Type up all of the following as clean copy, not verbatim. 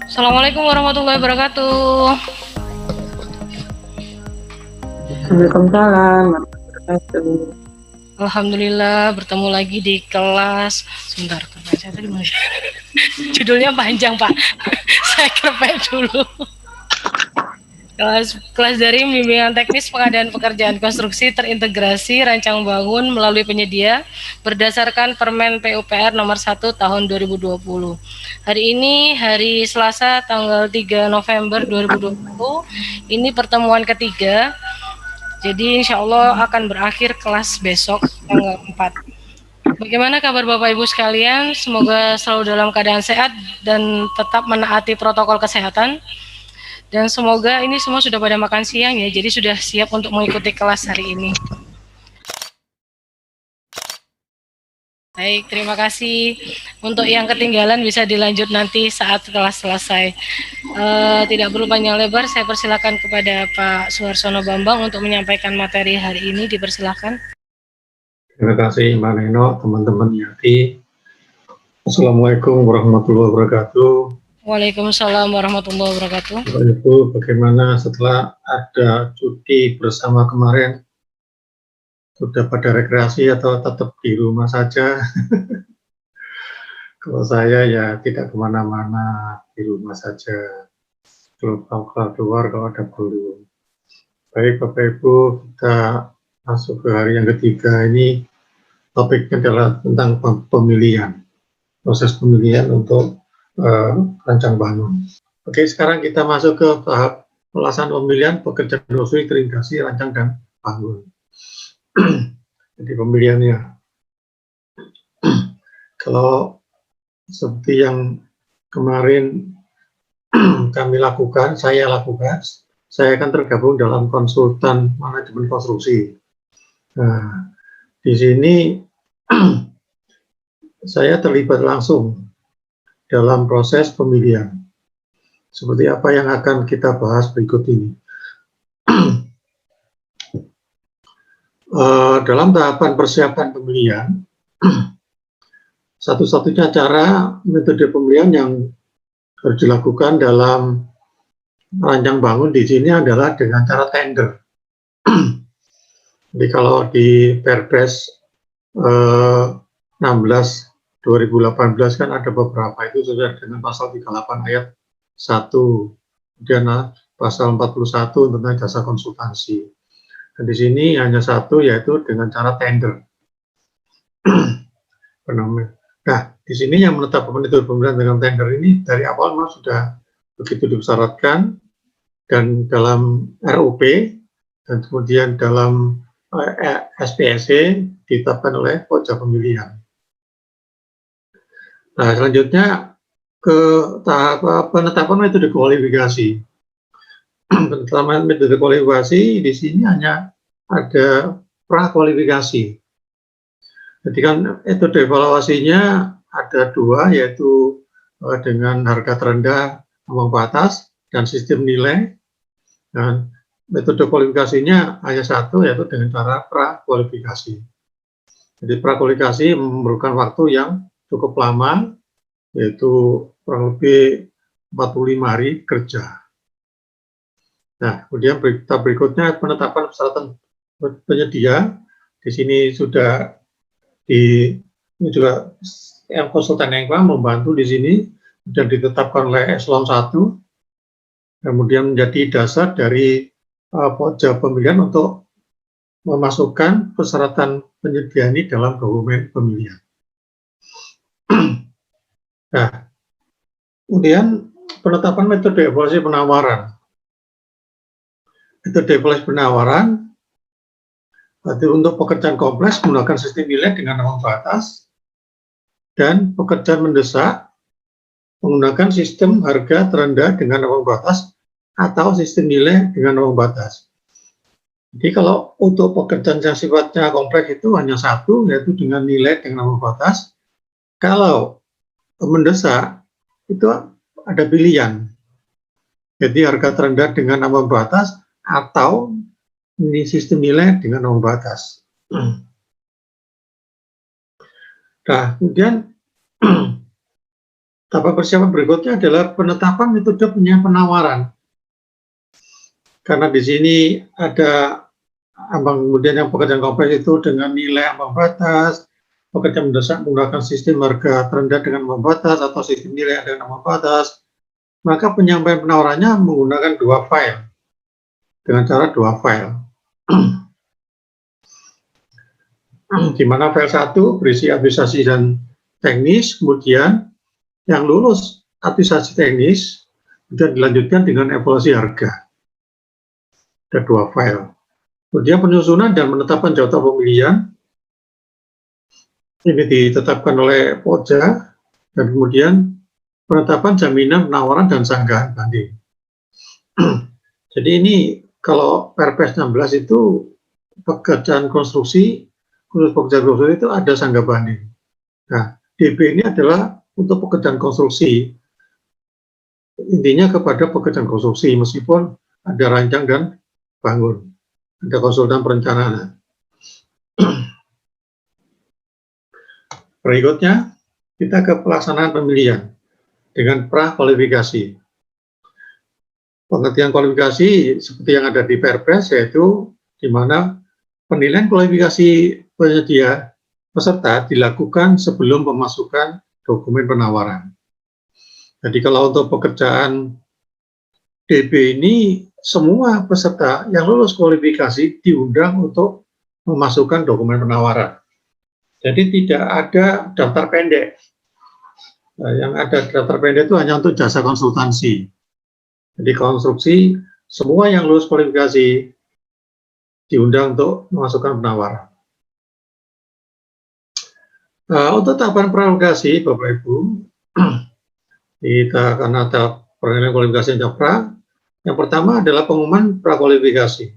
Assalamualaikum warahmatullahi wabarakatuh. Waalaikumsalam warahmatullahi wabarakatuh. Alhamdulillah bertemu lagi di kelas. Sebentar, saya tadi mana? Judulnya panjang Pak. Saya kerepet dulu. Kelas dari bimbingan teknis pengadaan pekerjaan konstruksi terintegrasi rancang bangun melalui penyedia berdasarkan Permen PUPR nomor 1 tahun 2020. Hari ini hari Selasa tanggal 3 November 2020. Ini pertemuan ketiga. Jadi insya Allah akan berakhir kelas besok tanggal 4. Bagaimana kabar Bapak Ibu sekalian? Semoga selalu dalam keadaan sehat dan tetap menaati protokol kesehatan. Dan semoga ini semua sudah pada makan siang ya, jadi sudah siap untuk mengikuti kelas hari ini. Baik, terima kasih. Untuk yang ketinggalan bisa dilanjut nanti saat kelas selesai. Tidak perlu panjang lebar, saya persilakan kepada Pak Suharsono Bambang untuk menyampaikan materi hari ini. Dipersilakan. Terima kasih Mbak Neno, teman-teman Yati. Assalamualaikum warahmatullahi wabarakatuh. Waalaikumsalam warahmatullahi wabarakatuh. Bapak Ibu, bagaimana setelah ada cuti bersama kemarin? Sudah pada rekreasi atau tetap di rumah saja? Kalau saya ya tidak kemana-mana, di rumah saja. Kalau keluar kalau ada perlu. Baik Bapak Ibu, kita masuk ke hari yang ketiga ini. Topiknya adalah tentang pemilihan. Proses pemilihan untuk rancang bangun. Oke, sekarang kita masuk ke tahap pelaksanaan pemilihan pekerjaan konstruksi terintegrasi rancang dan bangun. Jadi pemilihannya, kalau seperti yang kemarin kami lakukan, saya akan tergabung dalam konsultan manajemen konstruksi. Nah, di sini saya terlibat langsung dalam proses pemilihan. Seperti apa yang akan kita bahas berikut ini. Dalam tahapan persiapan pemilihan, satu-satunya cara metode pemilihan yang harus dilakukan dalam rancang bangun di sini adalah dengan cara tender. Jadi kalau di Perpres 16 2018 kan ada beberapa, itu sudah dengan pasal 38 ayat 1, kemudian pasal 41 tentang jasa konsultansi. Dan di sini hanya satu, yaitu dengan cara tender. Nah, di sini yang menetapkan metode pemilihan dengan tender ini dari awal memang sudah begitu disyaratkan, dan dalam RUP dan kemudian dalam SPSE ditetapkan oleh pojok pemilihan. Nah, selanjutnya ke tahap penetapan metode kualifikasi. Penetapan metode kualifikasi di sini hanya ada prakualifikasi. Jadi kan metode evaluasinya ada dua, yaitu dengan harga terendah, ambang batas, dan sistem nilai. Dan metode kualifikasinya hanya satu, yaitu dengan cara prakualifikasi. Jadi prakualifikasi memerlukan waktu yang cukup lama, yaitu kurang lebih 45 hari kerja. Nah, kemudian tahap berikutnya penetapan persyaratan penyedia. Di sini sudah ini juga yang konsultan yang membantu di sini, dan ditetapkan oleh Eselon 1, kemudian menjadi dasar dari pojok pemilihan untuk memasukkan persyaratan penyedia ini dalam dokumen pemilihan. Nah, kemudian penetapan metode evaluasi penawaran. Metode evaluasi penawaran berarti untuk pekerjaan kompleks menggunakan sistem nilai dengan ambang batas, dan pekerjaan mendesak menggunakan sistem harga terendah dengan ambang batas atau sistem nilai dengan ambang batas. Jadi kalau untuk pekerjaan yang sifatnya kompleks itu hanya satu, yaitu dengan nilai dengan ambang batas. Kalau mendesak itu ada pilihan, jadi harga terendah dengan ambang batas atau ini sistem nilai dengan ambang batas. Nah, kemudian Tahap persiapan berikutnya adalah penetapan metode penawaran. Karena di sini ada kemudian yang pekerjaan kompleks itu dengan nilai ambang batas, pekerjaan mendesak menggunakan sistem harga terendah dengan ambang batas atau sistem nilai dengan ambang batas, maka penyampaian penawarannya menggunakan dua file, dengan cara dua file. Di mana file 1 berisi administrasi dan teknis, kemudian yang lulus administrasi teknis, kemudian dilanjutkan dengan evaluasi harga. Ada dua file. Kemudian penyusunan dan penetapan jabatan pemilihan, ini ditetapkan oleh Pokja, dan kemudian penetapan jaminan penawaran dan sanggahan banding. Jadi ini kalau Perpres 16 itu pekerjaan konstruksi, khusus pekerjaan konstruksi itu ada sanggah banding. Nah, DB ini adalah untuk pekerjaan konstruksi, intinya kepada pekerjaan konstruksi, meskipun ada rancang dan bangun, ada konsultan perencanaan. Berikutnya, kita ke pelaksanaan pemilihan dengan pra-kualifikasi. Pengertian kualifikasi seperti yang ada di Perpres, yaitu di mana penilaian kualifikasi penyedia peserta dilakukan sebelum pemasukan dokumen penawaran. Jadi kalau untuk pekerjaan DB ini, semua peserta yang lulus kualifikasi diundang untuk memasukkan dokumen penawaran. Jadi tidak ada daftar pendek. Nah, yang ada daftar pendek itu hanya untuk jasa konsultansi. Jadi konstruksi, semua yang lulus kualifikasi diundang untuk memasukkan penawaran. Untuk tahapan prakualifikasi, Bapak Ibu, kita karena tahap penilaian kualifikasi yang pra, yang pertama adalah pengumuman prakualifikasi.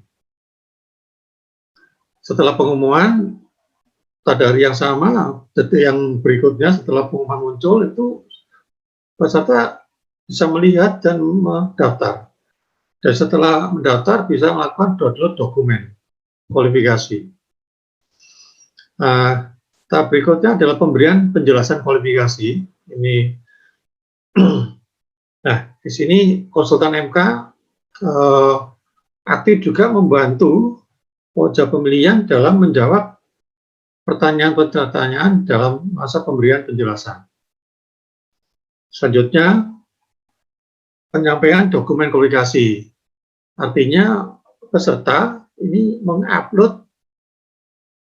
Setelah pengumuman, pada hari yang sama, detik yang berikutnya setelah pengumuman muncul, itu peserta bisa melihat dan mendaftar. Dan setelah mendaftar, bisa melakukan download dokumen kualifikasi. Tahap berikutnya adalah pemberian penjelasan kualifikasi. Ini, nah di sini konsultan MK aktif juga membantu Pokja pemilihan dalam menjawab pertanyaan-pertanyaan dalam masa pemberian penjelasan. Selanjutnya, penyampaian dokumen kualifikasi. Artinya peserta ini mengupload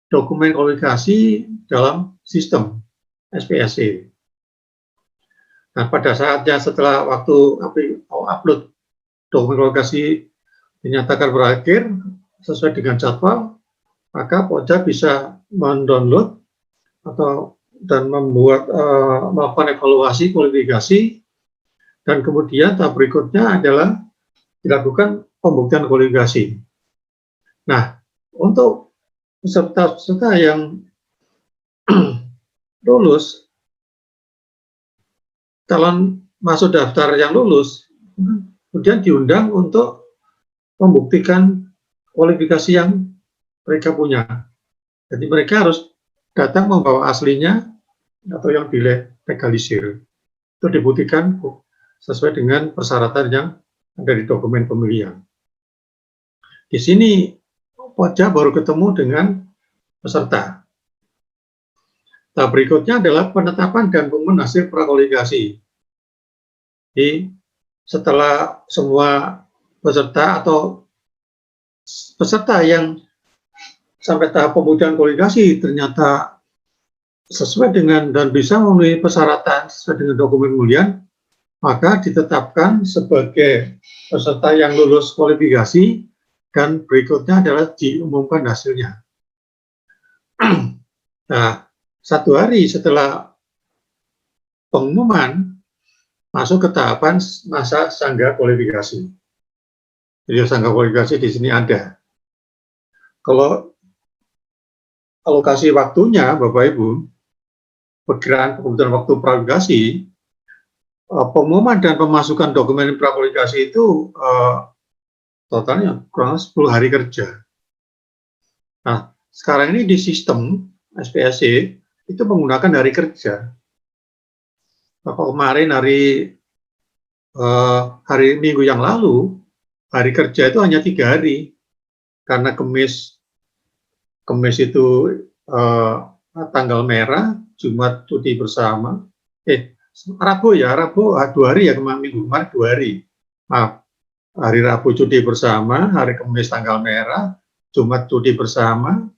dokumen kualifikasi dalam sistem SPSC. Nah, pada saatnya setelah waktu upload dokumen kualifikasi dinyatakan berakhir sesuai dengan jadwal, maka Pokja bisa mendownload dan melakukan evaluasi kualifikasi, dan kemudian tahap berikutnya adalah dilakukan pembuktian kualifikasi. Nah, untuk peserta-peserta yang lulus, calon masuk daftar yang lulus, kemudian diundang untuk membuktikan kualifikasi yang mereka punya. Jadi mereka harus datang membawa aslinya atau yang dilegalisir. Itu dibuktikan sesuai dengan persyaratan yang ada di dokumen pemilihan. Di sini Pokja baru ketemu dengan peserta. Tahap berikutnya adalah penetapan dan pengumuman hasil prakualifikasi. Jadi setelah semua peserta atau peserta yang sampai tahap pembuktian kualifikasi ternyata sesuai dengan dan bisa memenuhi persyaratan sesuai dengan dokumen pemilihan, maka ditetapkan sebagai peserta yang lulus kualifikasi, dan berikutnya adalah diumumkan hasilnya. Nah, 1 hari setelah pengumuman, masuk ke tahapan masa sanggah kualifikasi. Jadi sanggah kualifikasi di sini ada. Kalau alokasi waktunya, Bapak Ibu, perkiraan kebutuhan waktu prakualifikasi, pengumuman dan pemasukan dokumen prakualifikasi itu totalnya kurang 10 hari kerja. Nah, sekarang ini di sistem SPSC itu menggunakan hari kerja. Kalau kemarin hari Minggu yang lalu, hari kerja itu hanya 3 hari, karena Kamis itu tanggal merah, Jumat cuti bersama, Rabu 2 hari ya, Minggu kemarin 2 hari, maaf, hari Rabu cuti bersama, hari Kamis tanggal merah, Jumat cuti bersama,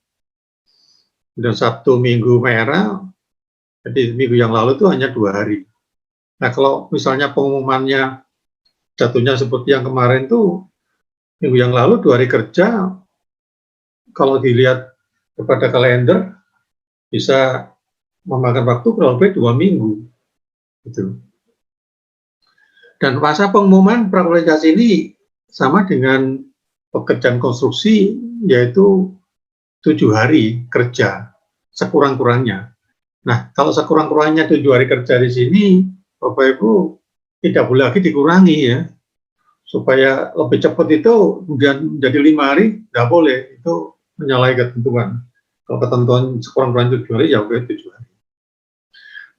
dan Sabtu Minggu merah. Jadi minggu yang lalu itu hanya 2 hari. Nah, kalau misalnya pengumumannya jatuhnya seperti yang kemarin tuh, minggu yang lalu 2 hari kerja, kalau dilihat kepada kalender, bisa memakan waktu kurang lebih 2 minggu. Gitu. Dan masa pengumuman prakualifikasi ini sama dengan pekerjaan konstruksi, yaitu 7 hari kerja, sekurang-kurangnya. Nah, kalau sekurang-kurangnya 7 hari kerja di sini, Bapak Ibu tidak boleh lagi dikurangi ya. Supaya lebih cepat itu kemudian menjadi 5 hari, tidak boleh. Itu menyalahi ketentuan. Kalau ketentuan sekurang-kurangnya 7 hari, ya oke 7 hari.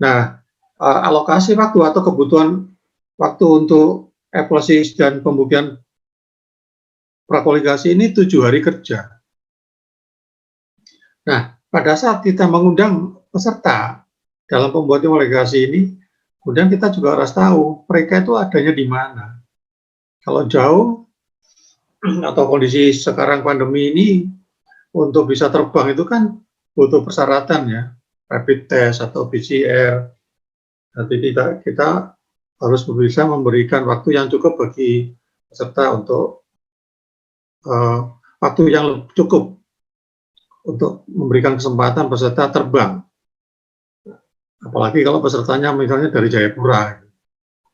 Nah, alokasi waktu atau kebutuhan waktu untuk evaluasi dan pembuktian prakualifikasi ini 7 hari kerja. Nah, pada saat kita mengundang peserta dalam pembuatan kualifikasi ini, kemudian kita juga harus tahu mereka itu adanya di mana. Kalau jauh atau kondisi sekarang pandemi ini, untuk bisa terbang itu kan butuh persyaratan ya, rapid test atau PCR. Nanti kita harus bisa memberikan waktu yang cukup bagi peserta untuk waktu yang cukup untuk memberikan kesempatan peserta terbang. Apalagi kalau pesertanya misalnya dari Jayapura,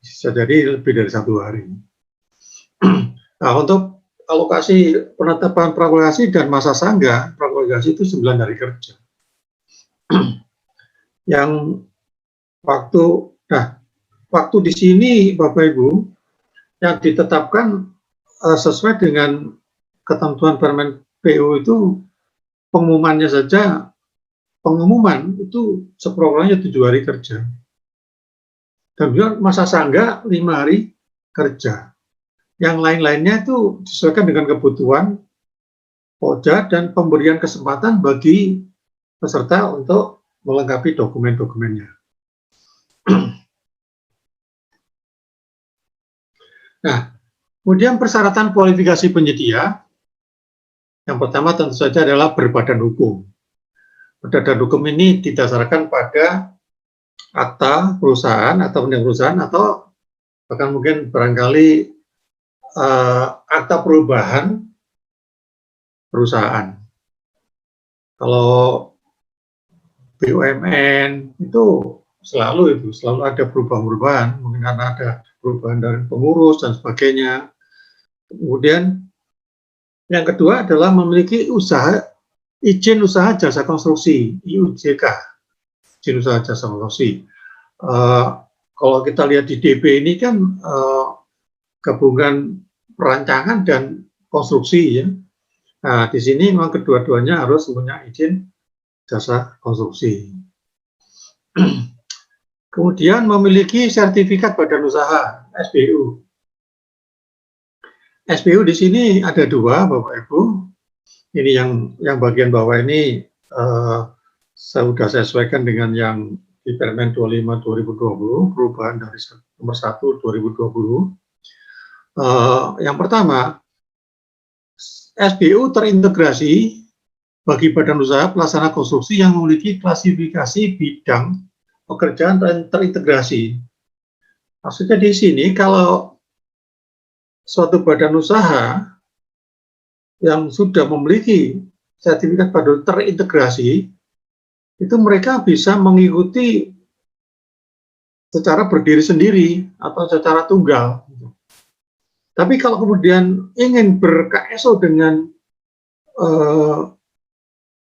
bisa jadi lebih dari 1 hari. Nah, untuk alokasi penetapan prakualifikasi dan masa sangga prakualifikasi itu 9 hari kerja. Yang waktu di sini Bapak Ibu yang ditetapkan sesuai dengan ketentuan Permen PU itu, pengumuman itu sekurang-kurangnya 7 hari kerja. Dan juga masa sangga 5 hari kerja. Yang lain-lainnya itu disesuaikan dengan kebutuhan POJA dan pemberian kesempatan bagi peserta untuk melengkapi dokumen-dokumennya. Nah, kemudian persyaratan kualifikasi penyedia, yang pertama tentu saja adalah berbadan hukum. Berbadan hukum ini didasarkan pada akta perusahaan atau undang perusahaan, atau bahkan mungkin barangkali akta perubahan perusahaan. Kalau BUMN itu selalu ada perubahan-perubahan, mungkin karena ada perubahan dari pengurus dan sebagainya. Kemudian yang kedua adalah memiliki izin usaha jasa konstruksi, IUJK, izin usaha jasa konstruksi. Kalau kita lihat di DB ini kan gabungan perancangan dan konstruksi ya. Nah, di sini memang kedua-duanya harus punya izin jasa konstruksi. Kemudian memiliki sertifikat badan usaha, SBU. SBU di sini ada 2, Bapak Ibu. Ini yang bagian bawah ini sudah saya sesuaikan dengan yang di Permen 25 2020, perubahan dari nomor 1 2020. Yang pertama, SBU terintegrasi bagi badan usaha pelaksana konstruksi yang memiliki klasifikasi bidang pekerjaan terintegrasi. Maksudnya di sini kalau suatu badan usaha yang sudah memiliki sertifikat badan terintegrasi, itu mereka bisa mengikuti secara berdiri sendiri atau secara tunggal. Tapi kalau kemudian ingin ber-KSO dengan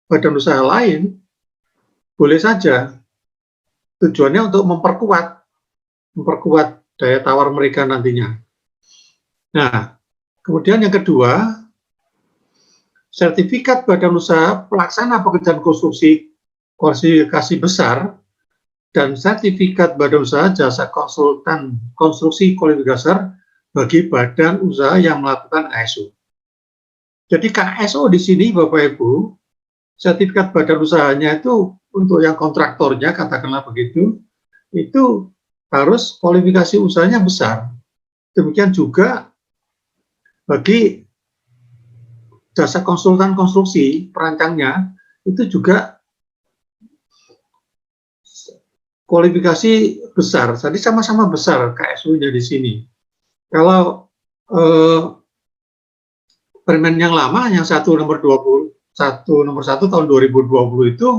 badan usaha lain, boleh saja. Tujuannya untuk memperkuat daya tawar mereka nantinya. Nah, kemudian yang kedua, sertifikat badan usaha pelaksana pekerjaan konstruksi kualifikasi besar dan sertifikat badan usaha jasa konsultan konstruksi kualifikasi dasar bagi badan usaha yang melakukan KSO. Jadi KSO di sini Bapak Ibu, sertifikat badan usahanya itu untuk yang kontraktornya, katakanlah begitu, itu harus kualifikasi usahanya besar. Demikian juga bagi jasa konsultan konstruksi, perancangnya, itu juga kualifikasi besar. Jadi sama-sama besar KSU-nya di sini. Kalau permen yang lama, yang nomor 1 tahun 2020 itu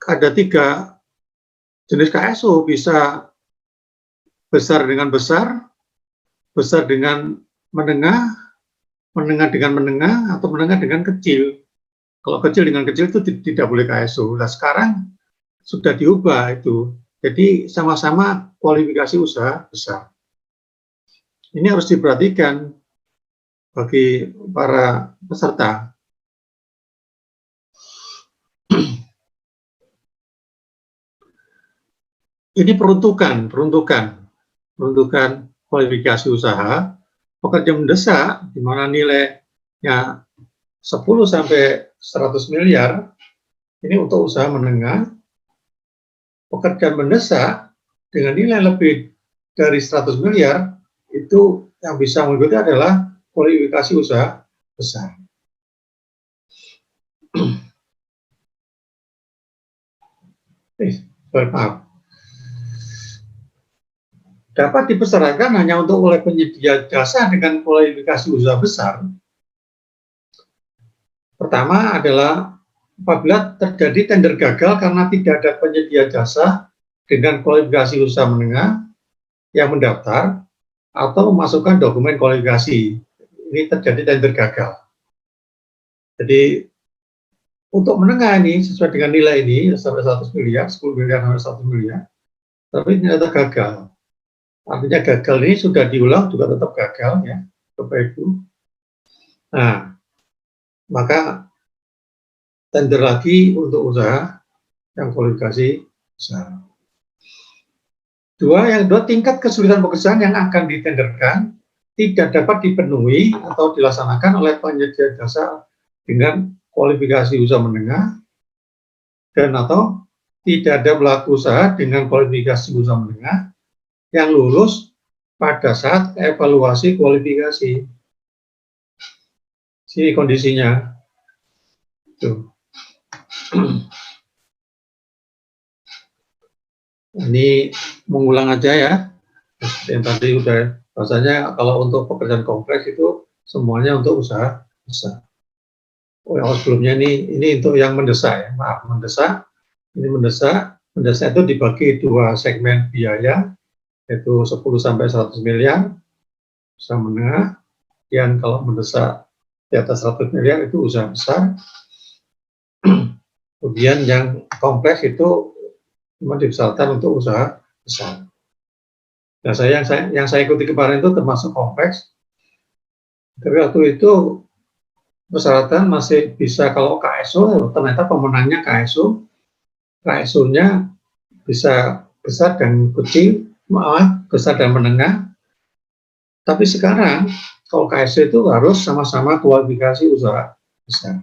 ada 3 jenis KSU, bisa besar dengan besar, besar dengan menengah, menengah dengan menengah, atau menengah dengan kecil. Kalau kecil dengan kecil itu tidak boleh KSU. Nah sekarang sudah diubah itu. Jadi sama-sama kualifikasi usaha besar. Ini harus diperhatikan bagi para peserta. Ini peruntukan kualifikasi usaha. Pekerja mendesak, di mana nilainya 10 sampai 100 miliar, ini untuk usaha menengah. Pekerjaan mendesak dengan nilai lebih dari 100 miliar, itu yang bisa mengikuti adalah kualifikasi usaha besar. Maaf. Dapat dipersyaratkan hanya untuk oleh penyedia jasa dengan kualifikasi usaha besar. Pertama adalah apabila terjadi tender gagal karena tidak ada penyedia jasa dengan kualifikasi usaha menengah yang mendaftar atau memasukkan dokumen kualifikasi. Ini terjadi tender gagal. Jadi untuk menengah ini sesuai dengan nilai ini sampai 100 miliar, 10 miliar sampai 1 miliar, tapi ternyata gagal. Artinya gagal ini sudah diulang juga tetap gagal ya, Bapak Ibu. Nah, maka tender lagi untuk usaha yang kualifikasi besar. Yang kedua, tingkat kesulitan pekerjaan yang akan ditenderkan tidak dapat dipenuhi atau dilaksanakan oleh penyedia jasa dengan kualifikasi usaha menengah dan atau tidak ada pelaku usaha dengan kualifikasi usaha menengah yang lulus pada saat evaluasi kualifikasi. Sini kondisinya. Tuh. Ini mengulang aja ya. Yang tadi udah, bahasanya kalau untuk pekerjaan kompleks itu semuanya untuk usaha besar. Oh, yang sebelumnya ini untuk yang mendesak ya. Maaf, mendesak. Ini mendesak itu dibagi 2 segmen biaya, yaitu 10 sampai 100 miliar usaha menengah, dan kalau mendesak di atas 100 miliar itu usaha besar. Kemudian yang kompleks itu cuma dipersyaratkan untuk usaha besar. Nah, yang saya ikuti kemarin itu termasuk kompleks. Tapi waktu itu persyaratan masih bisa, kalau KSO ternyata pemenangnya KSO. KSO-nya bisa besar dan kecil, besar dan menengah. Tapi sekarang kalau KSO itu harus sama-sama kualifikasi usaha besar.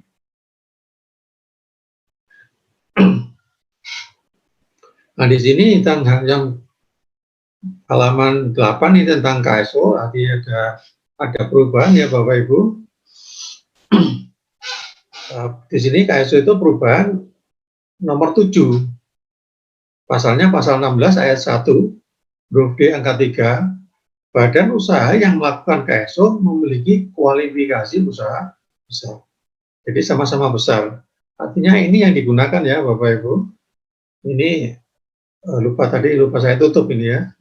Nah, di sini tentang yang halaman 8 ini tentang KSO, artinya ada perubahan ya Bapak Ibu. Di sini KSO itu perubahan nomor 7. Pasalnya pasal 16 ayat 1, huruf D angka 3, badan usaha yang melakukan KSO memiliki kualifikasi usaha besar. Jadi sama-sama besar. Artinya ini yang digunakan ya Bapak Ibu. Ini lupa saya tutup ini ya.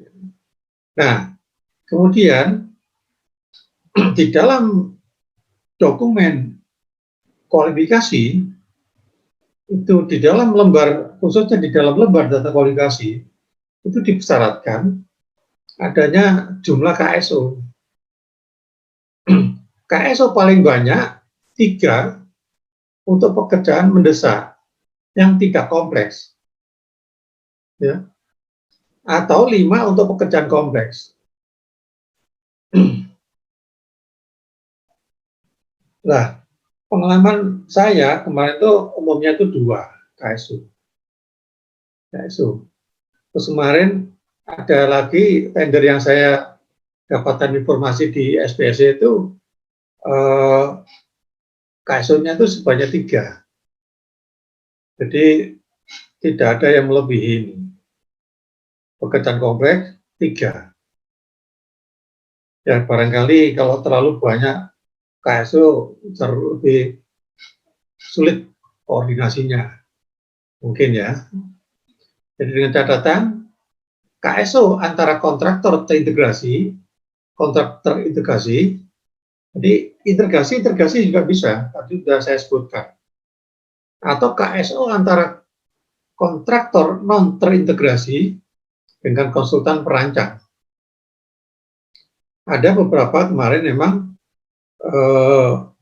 Nah, kemudian di dalam dokumen kualifikasi itu di dalam lembar, khususnya di dalam lembar data kualifikasi itu disyaratkan adanya jumlah KSO. KSO paling banyak 3 untuk pekerjaan mendesak yang tidak kompleks. ya, atau 5 untuk pekerjaan kompleks. Nah, pengalaman saya kemarin itu umumnya itu 2 KSU. Terus kemarin ada lagi tender yang saya dapatkan informasi di SPSC itu KSU-nya itu sebanyak 3. Jadi tidak ada yang melebihi ini. Pekerjaan kompleks 3. Ya barangkali kalau terlalu banyak KSU lebih sulit koordinasinya. Mungkin ya. Jadi dengan catatan KSO antara kontraktor terintegrasi, jadi integrasi juga bisa, tadi sudah saya sebutkan. Atau KSO antara kontraktor non terintegrasi dengan konsultan perancang. Ada beberapa kemarin memang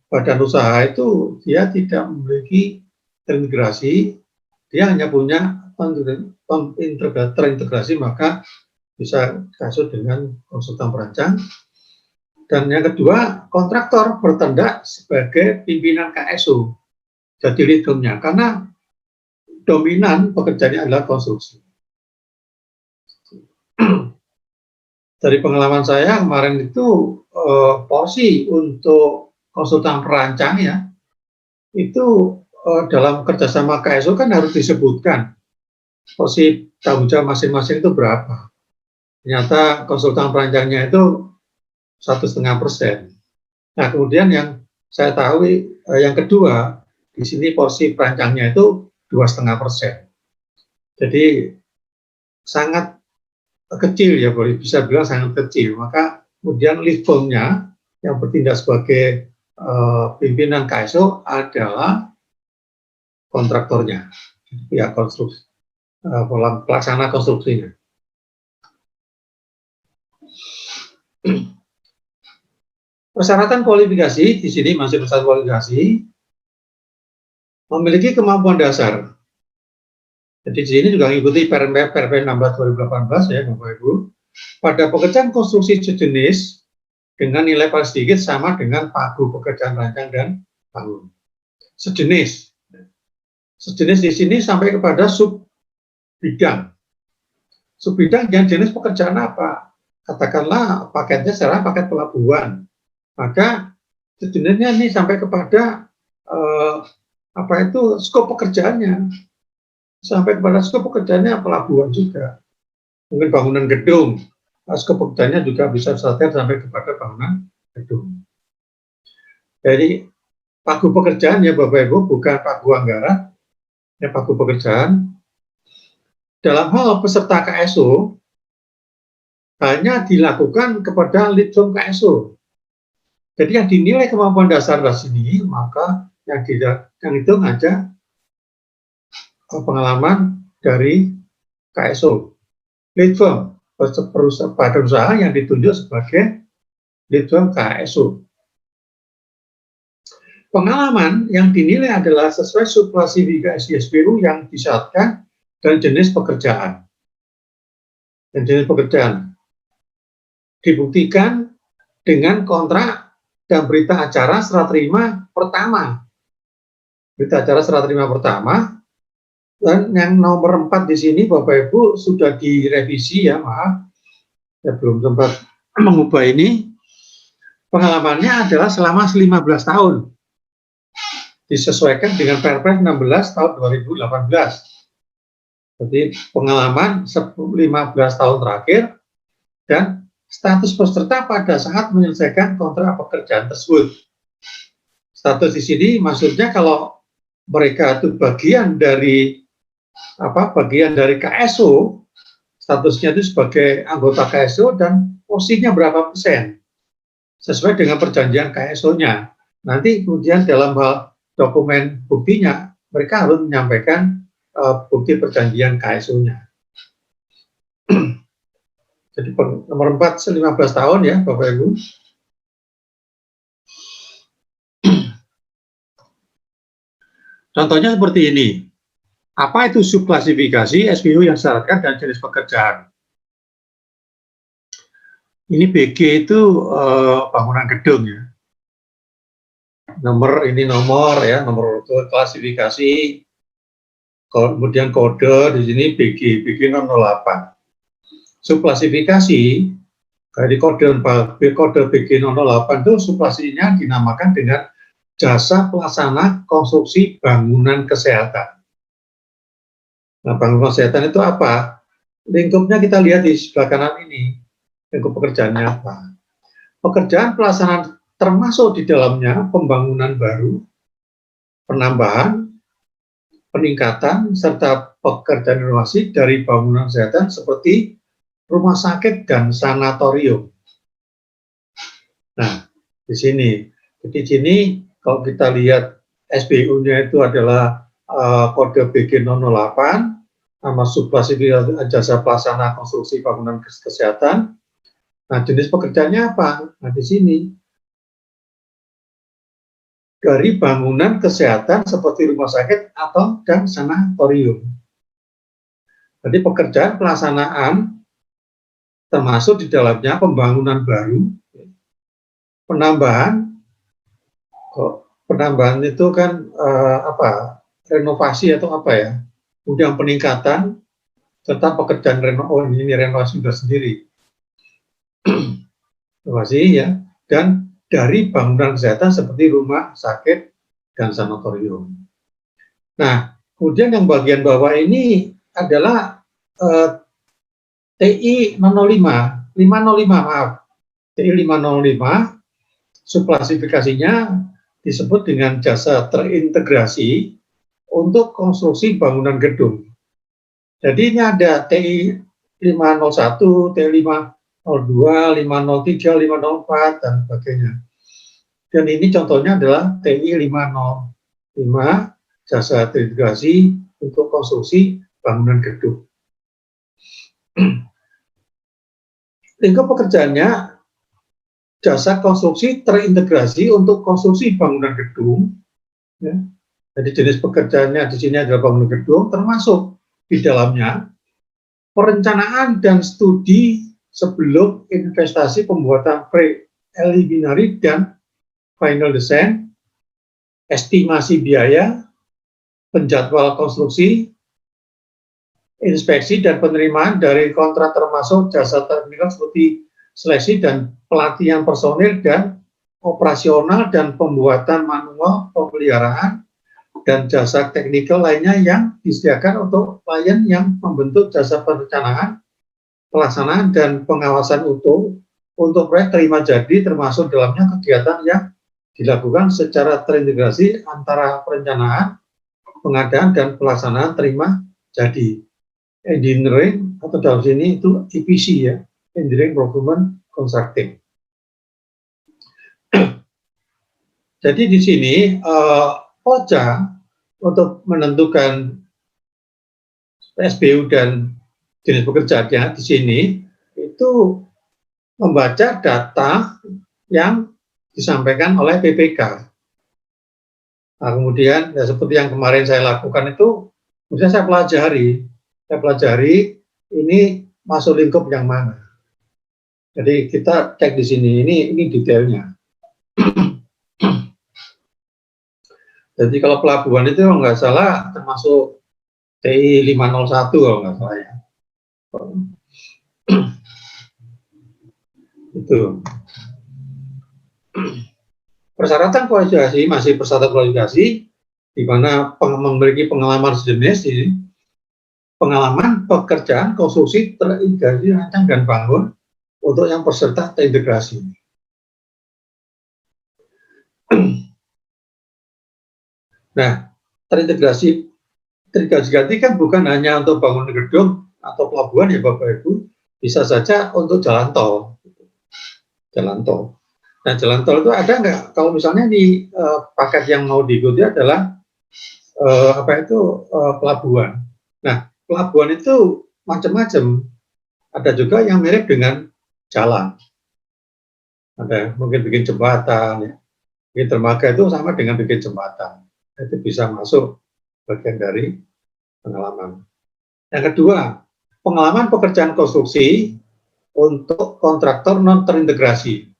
badan usaha itu dia tidak memiliki terintegrasi, dia hanya punya terintegrasi, maka bisa kasus dengan konsultan perancang. Dan yang kedua, kontraktor bertindak sebagai pimpinan KSU, jadi lead-nya, karena dominan pekerjaannya adalah konstruksi. Dari pengalaman saya kemarin itu porsi untuk konsultan perancang ya, itu dalam kerjasama KSU kan harus disebutkan porsi tanggung jawab masing-masing itu berapa. Ternyata konsultan perancangnya itu 1,5%. Nah kemudian yang saya tahu yang kedua di sini porsi perancangnya itu 2,5%. Jadi sangat kecil ya, boleh bisa bilang sangat kecil. Maka kemudian lead firm-nya yang bertindak sebagai pimpinan KSO adalah kontraktornya, pihak konstruksi, pelaksana konstruksinya. Persyaratan kualifikasi di sini masih persyaratan kualifikasi memiliki kemampuan dasar. Jadi di sini juga mengikuti Perpres 16 2018 ya Bapak Ibu. Pada pekerjaan konstruksi sejenis dengan nilai paling sedikit sama dengan pagu pekerjaan rancang dan bangun. Sejenis. Sejenis di sini sampai kepada sub bidang. Sub bidang yang jenis pekerjaan apa? Katakanlah paketnya sekarang paket pelabuhan. Maka sejenisnya ini sampai kepada skop pekerjaannya. Sampai kepada skop pekerjaannya pelabuhan juga. Mungkin bangunan gedung. Skop pekerjaannya juga bisa sampai kepada bangunan gedung. Jadi pagu pekerjaan ya Bapak Ibu, bukan pagu anggaran. Ya pagu pekerjaan. Dalam hal peserta KSO hanya dilakukan kepada lead firm KSO. Jadi yang dinilai kemampuan dasar di sini, maka yang hitung aja pengalaman dari KSO. Lead firm, badan usaha yang ditunjuk sebagai lead firm KSO. Pengalaman yang dinilai adalah sesuai subklasifikasi SPU yang disyaratkan dan jenis pekerjaan. Dan jenis pekerjaan dibuktikan dengan kontrak dan berita acara serah terima pertama. Berita acara serah terima pertama. Dan yang nomor 4 di sini Bapak Ibu sudah direvisi ya, maaf. Ya belum sempat mengubah ini. Pengalamannya adalah selama 15 tahun. Disesuaikan dengan Perpres 16 tahun 2018. Jadi pengalaman 15 tahun terakhir dan status peserta pada saat menyelesaikan kontrak pekerjaan tersebut. Status di sini maksudnya kalau mereka itu bagian dari KSO, statusnya itu sebagai anggota KSO dan posisinya berapa persen sesuai dengan perjanjian KSO-nya. Nanti kemudian dalam hal dokumen buktinya mereka harus menyampaikan bukti perjanjian KSO-nya. Jadi nomor 4, 15 tahun ya Bapak Ibu. Contohnya seperti ini. Apa itu subklasifikasi SBU yang disyaratkan dan jenis pekerjaan? Ini BG itu bangunan gedung ya. Nomor ya, nomor klasifikasi, kemudian kode di sini BG 008. Subklasifikasi dari kode BG 008 itu subklasifikasinya dinamakan dengan jasa pelaksana konstruksi bangunan kesehatan. Nah, bangunan kesehatan itu apa? Lingkupnya kita lihat di sebelah kanan ini. Lingkup pekerjaannya apa? Pekerjaan pelaksanaan termasuk di dalamnya pembangunan baru, penambahan, peningkatan, serta pekerjaan renovasi dari bangunan kesehatan seperti rumah sakit dan sanatorium. Nah, di sini. Jadi di sini kalau kita lihat SBU-nya itu adalah kode BG 008, nama subklasifikasi jasa pelaksana konstruksi bangunan kesehatan. Nah, jenis pekerjaannya apa? Nah, di sini dari bangunan kesehatan seperti rumah sakit atau dan sanatorium. Jadi pekerjaan pelaksanaan termasuk di dalamnya pembangunan baru, penambahan itu kan renovasi atau apa ya, kemudian peningkatan serta pekerjaan renovasi sudah sendiri, renovasi ya, dan dari bangunan kesehatan seperti rumah sakit dan sanatorium. Nah, kemudian yang bagian bawah ini adalah TI 505, maaf, TI 505, subklasifikasinya disebut dengan jasa terintegrasi untuk konstruksi bangunan gedung. Jadi ini ada TI 501, TI 502, 503, 504, dan sebagainya. Dan ini contohnya adalah TI 505, jasa terintegrasi untuk konstruksi bangunan gedung. Lingkup pekerjaannya jasa konstruksi terintegrasi untuk konstruksi bangunan gedung. Ya. Jadi jenis pekerjaannya di sini adalah bangunan gedung, termasuk di dalamnya perencanaan dan studi sebelum investasi pembuatan preliminary dan final design, estimasi biaya, penjadwal konstruksi, inspeksi dan penerimaan dari kontrak termasuk jasa teknikal seperti seleksi dan pelatihan personil dan operasional dan pembuatan manual pemeliharaan dan jasa teknikal lainnya yang disediakan untuk klien yang membentuk jasa perencanaan, pelaksanaan dan pengawasan untuk proyek terima jadi, termasuk dalamnya kegiatan yang dilakukan secara terintegrasi antara perencanaan, pengadaan dan pelaksanaan terima jadi. Engineering atau dalam sini itu EPC ya, Engineering Procurement Constructing. Jadi di sini OJA untuk menentukan SBU dan jenis pekerjaannya di sini itu membaca data yang disampaikan oleh PPK. Nah, kemudian ya, seperti yang kemarin saya lakukan itu, kemudian saya pelajari ini masuk lingkup yang mana. Jadi kita cek di sini, ini detailnya. Jadi kalau pelabuhan itu kalau nggak salah termasuk TI 501 kalau nggak salah ya. Itu. Persyaratan kualifikasi masih persyaratan kualifikasi di mana memiliki pengalaman sejenis ini, pengalaman pekerjaan konstruksi terintegrasi rancang dan bangun untuk yang peserta terintegrasi. Nah, terintegrasi kan bukan hanya untuk bangunan gedung atau pelabuhan ya Bapak Ibu, bisa saja untuk jalan tol. Nah, jalan tol itu ada nggak? Kalau misalnya di paket yang mau diikuti adalah pelabuhan. Nah, pelabuhan itu macam-macam. Ada juga yang mirip dengan jalan. Ada mungkin bikin jembatan, ya. Bikin dermaga itu sama dengan bikin jembatan. Itu bisa masuk bagian dari pengalaman. Yang kedua, pengalaman pekerjaan konstruksi untuk kontraktor non terintegrasi.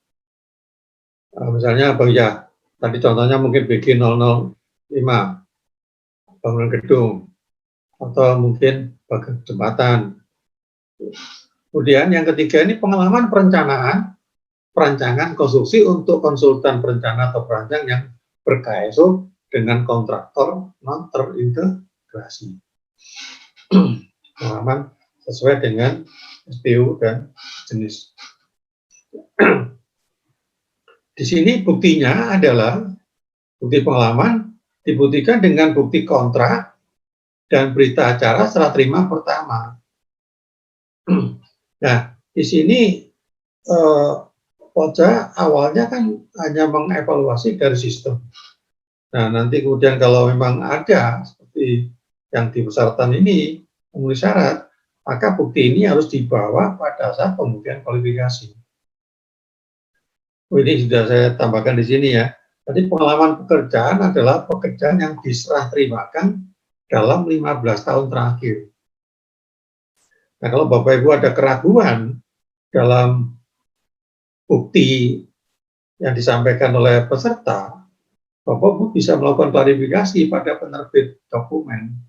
Misalnya ya, tadi contohnya mungkin BG 005, bangunan gedung, atau mungkin bagian jembatan. Kemudian yang ketiga ini pengalaman perancangan konstruksi untuk konsultan perencana atau perancang yang ber-KSO dengan kontraktor non terintegrasi. Pengalaman sesuai dengan SPU dan jenis. Di sini buktinya adalah bukti pengalaman dibuktikan dengan bukti kontrak dan berita acara serah terima pertama. Nah, di sini Poca awalnya kan hanya mengevaluasi dari sistem. Nah, nanti kemudian kalau memang ada seperti yang di persyaratan ini memenuhi syarat, maka bukti ini harus dibawa pada saat pembuktian kualifikasi. Ini sudah saya tambahkan di sini ya. Jadi pengalaman pekerjaan adalah pekerjaan yang diserah terimakan dalam 15 tahun terakhir. Nah, kalau Bapak Ibu ada keraguan dalam bukti yang disampaikan oleh peserta, Bapak Ibu bisa melakukan klarifikasi pada penerbit dokumen.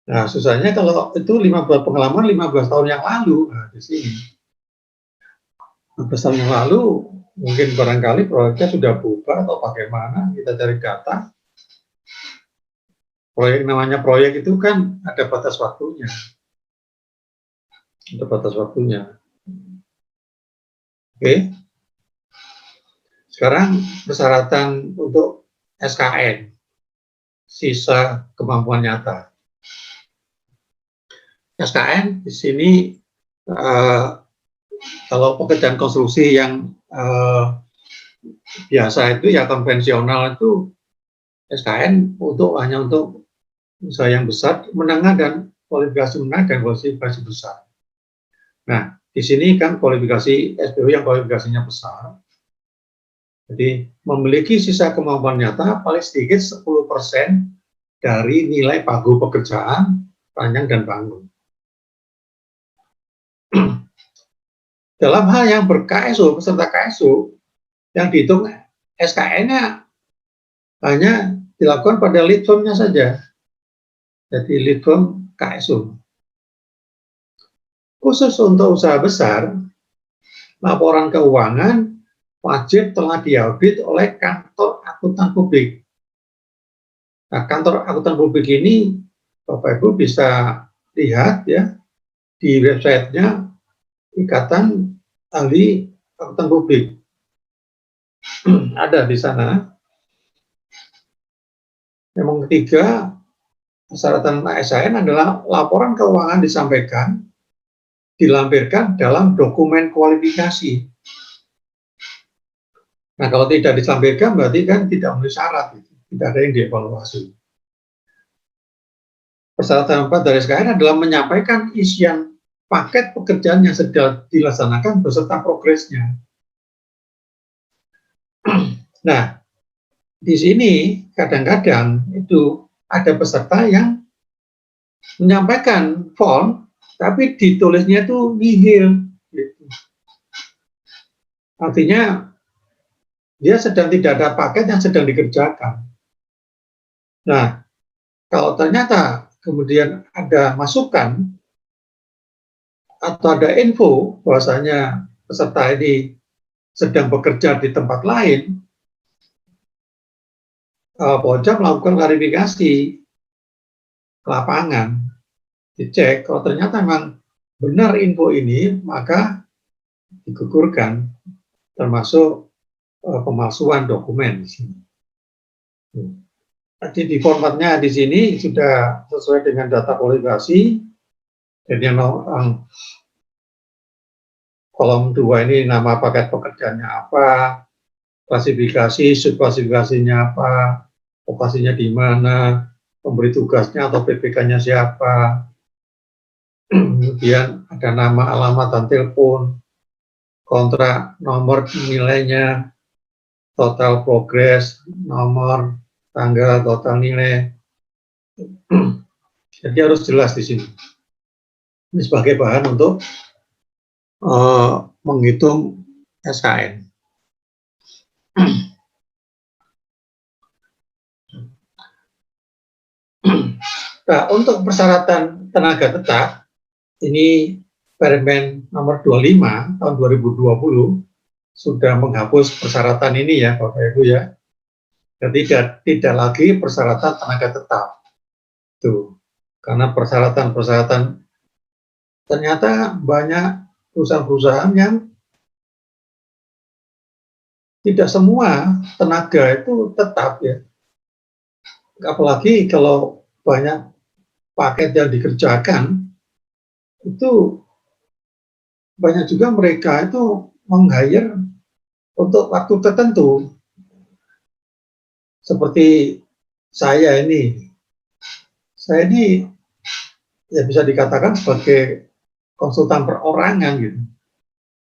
Nah, susahnya kalau itu 15 pengalaman 15 tahun yang lalu, nah di sini. 15 tahun yang lalu, mungkin barangkali proyeknya sudah bubar atau bagaimana, kita cari data. Namanya proyek itu kan ada batas waktunya. Ada batas waktunya. Oke. Sekarang persyaratan untuk SKN, sisa kemampuan nyata. SKN di sini kalau pekerjaan konstruksi yang biasa itu ya konvensional itu SKN hanya untuk usaha yang besar, menengah dan kualifikasi menengah dan kualifikasi besar. Nah, di sini kan kualifikasi SPU yang kualifikasinya besar. Jadi memiliki sisa kemampuan nyata paling sedikit 10% dari nilai pagu pekerjaan, panjang dan bangun. Dalam hal yang ber-KSO, peserta KSO, yang dihitung SKN-nya hanya dilakukan pada lead firm-nya saja. Jadi lead firm KSO. Khusus untuk usaha besar, laporan keuangan wajib telah diaudit oleh kantor akuntan publik. Nah, kantor akuntan publik ini Bapak Ibu bisa lihat ya di websitenya Ikatan Ahli Akuntan Publik. Ada di sana. Yang ketiga, persyaratan ASN adalah laporan keuangan dilampirkan dalam dokumen kualifikasi. Nah, kalau tidak disampaikan berarti kan tidak memenuhi syarat, tidak ada yang dievaluasi. Persyaratan 4 dari SKN adalah menyampaikan isian paket pekerjaan yang sedang dilaksanakan beserta progresnya. Nah, di sini kadang-kadang itu ada peserta yang menyampaikan form, tapi ditulisnya itu nihil. Gitu. Artinya dia sedang tidak ada paket yang sedang dikerjakan. Nah, kalau ternyata kemudian ada masukan atau ada info bahwasanya peserta ini sedang bekerja di tempat lain, Polda melakukan klarifikasi ke lapangan, dicek kalau ternyata memang benar info ini, maka digugurkan, termasuk pemalsuan dokumen di sini. Jadi di formatnya di sini sudah sesuai dengan data kualifikasi. Jadi yang kolom 2 ini nama paket pekerjaannya apa, klasifikasi, subklasifikasinya apa, lokasinya di mana, pemberi tugasnya atau PPK-nya siapa, kemudian ada nama, alamat, dan telepon, kontrak, nomor nilainya, total progres, nomor, tanggal, total nilai, Jadi harus jelas di sini. Ini sebagai bahan untuk menghitung SKN. Nah, untuk persyaratan tenaga tetap, ini Permen nomor 25 tahun 2020 sudah menghapus persyaratan ini ya Bapak Ibu ya. Jadi tidak lagi persyaratan tenaga tetap. Tuh. Karena persyaratan-persyaratan ternyata banyak perusahaan-perusahaan yang tidak semua tenaga itu tetap ya. Apalagi kalau banyak paket yang dikerjakan, itu banyak juga mereka itu meng-hire untuk waktu tertentu. Seperti saya ini ya bisa dikatakan sebagai konsultan perorangan gitu.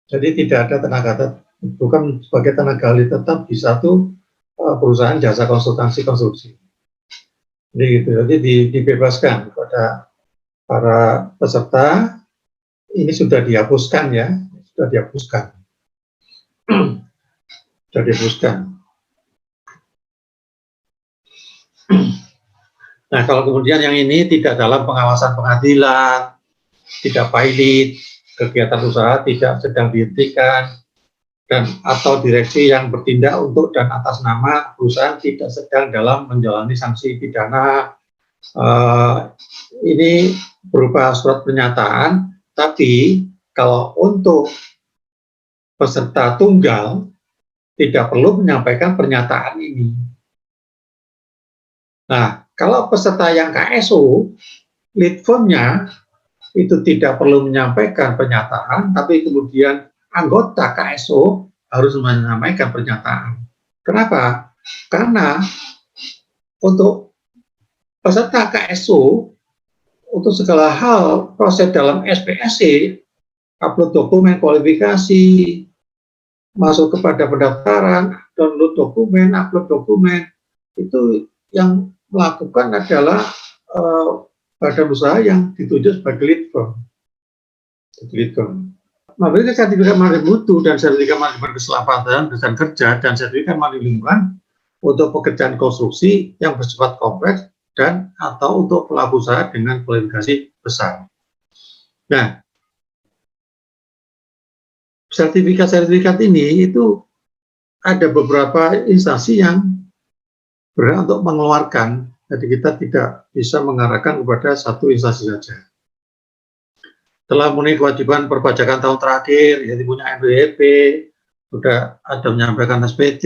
Jadi tidak ada tenaga tetap, bukan sebagai tenaga ahli tetap di satu perusahaan jasa konsultansi konstruksi. Jadi gitu. Jadi dibebaskan kepada para peserta. Ini sudah dihapuskan ya, sudah dihapuskan. Sudah dihapuskan. Nah, kalau kemudian yang ini tidak dalam pengawasan pengadilan, tidak pilot, kegiatan usaha tidak sedang dihentikan, dan atau direksi yang bertindak untuk dan atas nama perusahaan tidak sedang dalam menjalani sanksi pidana, ini berupa surat pernyataan. Tapi kalau untuk peserta tunggal tidak perlu menyampaikan pernyataan ini. Nah, kalau peserta yang KSO, lead firm-nya itu tidak perlu menyampaikan pernyataan, tapi kemudian anggota KSO harus menyampaikan pernyataan. Kenapa? Karena untuk peserta KSO, untuk segala hal proses dalam SPSC, upload dokumen kualifikasi, masuk kepada pendaftaran, download dokumen, upload dokumen, itu yang melakukan adalah badan usaha yang ditunjuk sebagai lead firm. Memberikan sertifikat mandiri mutu dan sertifikat mandiri keselamatan dan kerja dan sertifikat mandiri lingkungan untuk pekerjaan konstruksi yang bersifat kompleks dan atau untuk pelaku usaha dengan kualifikasi besar. Nah, sertifikat-sertifikat ini itu ada beberapa instansi yang berhak untuk mengeluarkan, jadi kita tidak bisa mengarahkan kepada satu instansi saja. Telah memenuhi kewajiban perpajakan tahun terakhir, yaitu punya NWP, sudah ada menyampaikan SPT,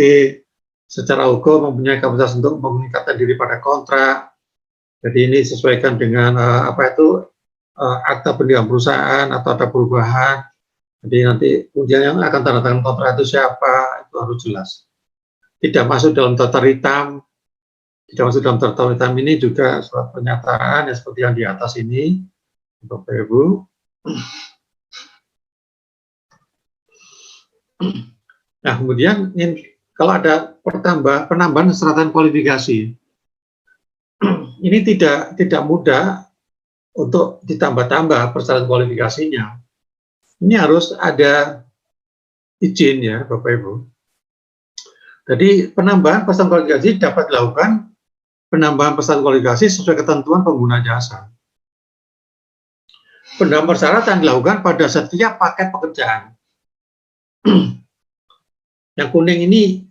secara hukum mempunyai kapasitas untuk mengikatkan diri pada kontrak. Jadi ini disesuaikan dengan akta pendirian perusahaan atau ada perubahan. Jadi nanti kemudian yang akan tanda tangan kontrak itu siapa, itu harus jelas. Tidak masuk dalam daftar hitam. Tidak masuk dalam daftar hitam ini juga surat pernyataan ya, seperti yang di atas ini, Bapak Ibu. Nah, kemudian kalau ada penambahan persyaratan kualifikasi, ini tidak mudah untuk ditambah-tambah persyaratan kualifikasinya. Ini harus ada izin ya, Bapak Ibu. Jadi penambahan persyaratan kualifikasi dapat dilakukan penambahan persyaratan kualifikasi sesuai ketentuan pengguna jasa. Penambahan persyaratan dilakukan pada setiap paket pekerjaan. Yang kuning ini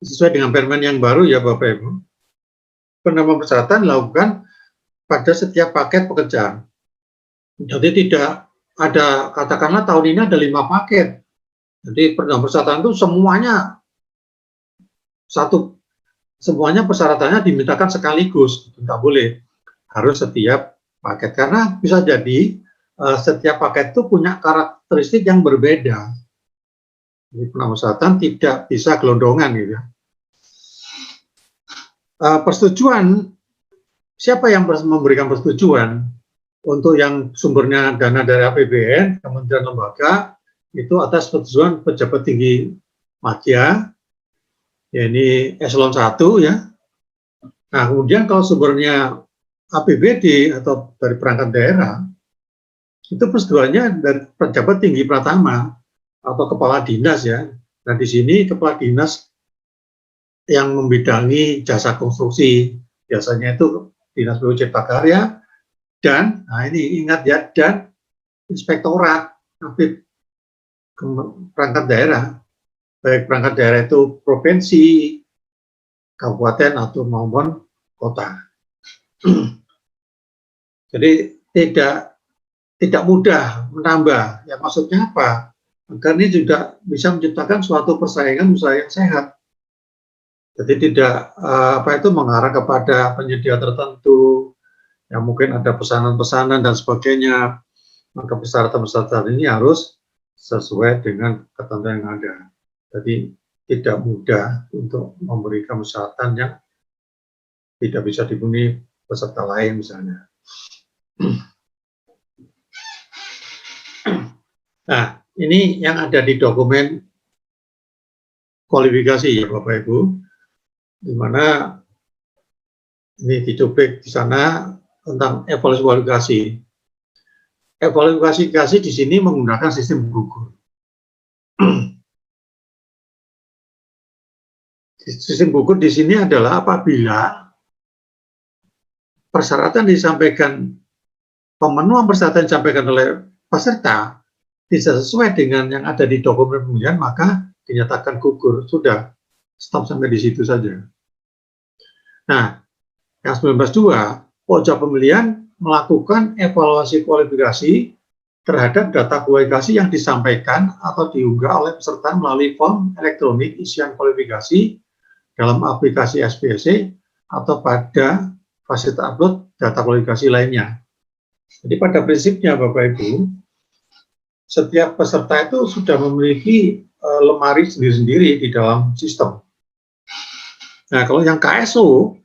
sesuai dengan permen yang baru ya Bapak Ibu. Penambahan persyaratan dilakukan pada setiap paket pekerjaan. Jadi tidak ada, katakanlah tahun ini ada 5 paket. Jadi penambahan persyaratan itu semuanya persyaratannya dimintakan sekaligus, nggak boleh, harus setiap paket, karena bisa jadi setiap paket itu punya karakteristik yang berbeda. Jadi penambahan persyaratan tidak bisa gelondongan gitu ya. Persetujuan, siapa yang memberikan persetujuan untuk yang sumbernya dana dari APBN, kementerian lembaga, itu atas persetujuan pejabat tinggi media, ya ini eselon 1 ya, Nah, kemudian kalau sumbernya APBD atau dari perangkat daerah, itu peristiwanya dari pejabat tinggi pratama atau kepala dinas ya. Nah, di sini kepala dinas yang membidangi jasa konstruksi, biasanya itu Dinas PU Cipta Karya, dan, nah ini ingat ya, dan inspektorat perangkat daerah, baik perangkat daerah itu provinsi, kabupaten atau maupun kota. Jadi tidak mudah menambah. Ya maksudnya apa? Agar ini juga bisa menciptakan suatu persaingan usaha yang sehat. Jadi tidak mengarah kepada penyedia tertentu, yang mungkin ada pesanan-pesanan dan sebagainya. Maka persyaratan-persyaratan ini harus sesuai dengan ketentuan yang ada. Jadi tidak mudah untuk memberikan persyaratan yang tidak bisa dipenuhi peserta lain misalnya. Nah, ini yang ada di dokumen kualifikasi ya Bapak Ibu, di mana ini dicuplik di sana tentang evaluasi kualifikasi. Evaluasi di sini menggunakan sistem gugur. Sistem gugur di sini adalah apabila persyaratan disampaikan, pemenuhan persyaratan disampaikan oleh peserta tidak sesuai dengan yang ada di dokumen pemilihan, maka dinyatakan gugur. Sudah, stop sampai di situ saja. Nah, yang 19.2, pojok pemilihan melakukan evaluasi kualifikasi terhadap data kualifikasi yang disampaikan atau diunggah oleh peserta melalui form elektronik isian kualifikasi dalam aplikasi SPSC atau pada fasilitas upload data kualifikasi lainnya. Jadi pada prinsipnya Bapak Ibu, setiap peserta itu sudah memiliki lemari sendiri-sendiri di dalam sistem. Nah, kalau yang KSO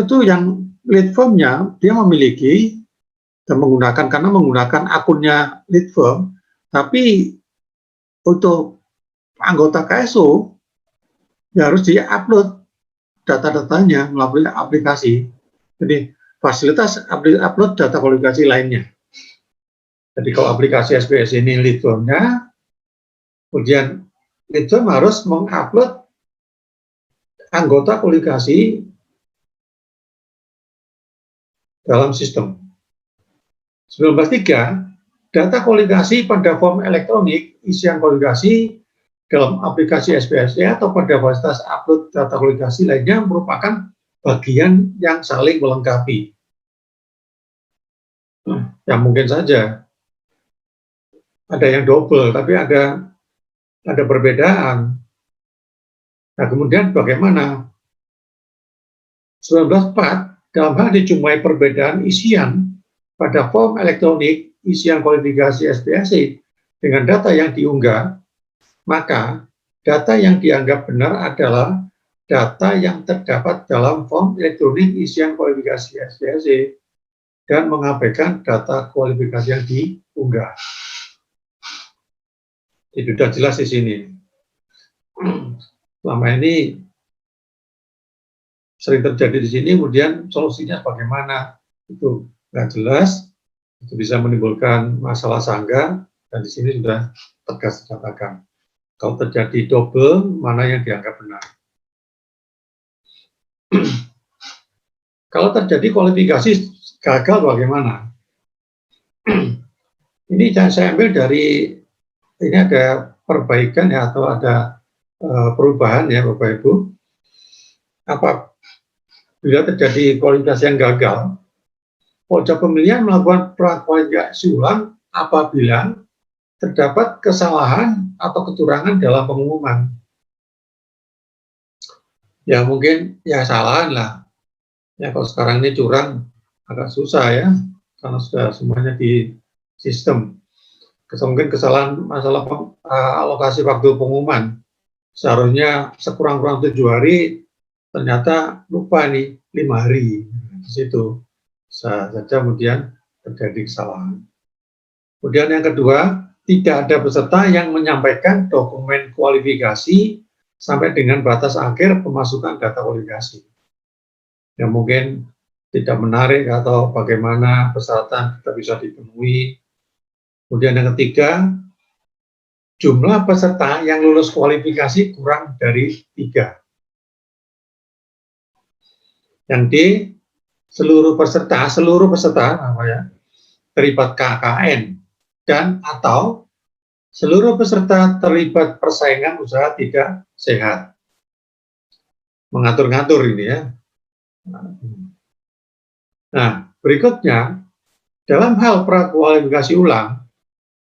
itu yang lead firm-nya dia memiliki dan menggunakan, karena menggunakan akunnya lead firm, tapi untuk anggota KSO ya harus di-upload data-datanya melalui aplikasi. Jadi fasilitas upload data kualifikasi lainnya. Jadi kalau aplikasi SPS ini lead firm-nya, kemudian lead firm harus mengupload anggota kualifikasi dalam sistem. 19.3, data kualifikasi pada form elektronik isian kualifikasi dalam aplikasi SPSC atau pada fasilitas upload data kualifikasi lainnya merupakan bagian yang saling melengkapi. Ya mungkin saja ada yang double, tapi ada perbedaan. Nah kemudian bagaimana? 19.4, dalam hal dijumpai perbedaan isian pada form elektronik isian kualifikasi SPSC dengan data yang diunggah, maka data yang dianggap benar adalah data yang terdapat dalam form elektronik isian kualifikasi SPSC dan mengabaikan data kualifikasi yang diunggah. Itu sudah jelas di sini. Selama ini sering terjadi di sini, kemudian solusinya bagaimana? Itu nggak jelas, itu bisa menimbulkan masalah sangga, dan di sini sudah tegas dikatakan. Kalau terjadi double, mana yang dianggap benar. Kalau terjadi kualifikasi gagal bagaimana? Ini saya ambil dari, ini ada perbaikan ya, atau ada perubahan ya Bapak Ibu. Apabila terjadi kualifikasi yang gagal, pojok pemilihan melakukan prakualifikasi ulang apabila terdapat kesalahan atau kecurangan dalam pengumuman. Ya mungkin ya kesalahan lah. Ya kalau sekarang ini curang agak susah ya, karena sudah semuanya di sistem. Mungkin kesalahan masalah alokasi waktu pengumuman. Seharusnya sekurang-kurang 7 hari, ternyata lupa nih 5 hari. Di situ saja kemudian terjadi kesalahan. Kemudian yang kedua, tidak ada peserta yang menyampaikan dokumen kualifikasi sampai dengan batas akhir pemasukan data kualifikasi. Yang mungkin tidak menarik atau bagaimana persyaratan kita bisa dipenuhi. Kemudian yang ketiga, jumlah peserta yang lulus kualifikasi kurang dari 3. Yang D, seluruh peserta terlibat KKN dan atau seluruh peserta terlibat persaingan usaha tidak sehat. Mengatur-ngatur ini ya. Nah, berikutnya, dalam hal prakualifikasi ulang,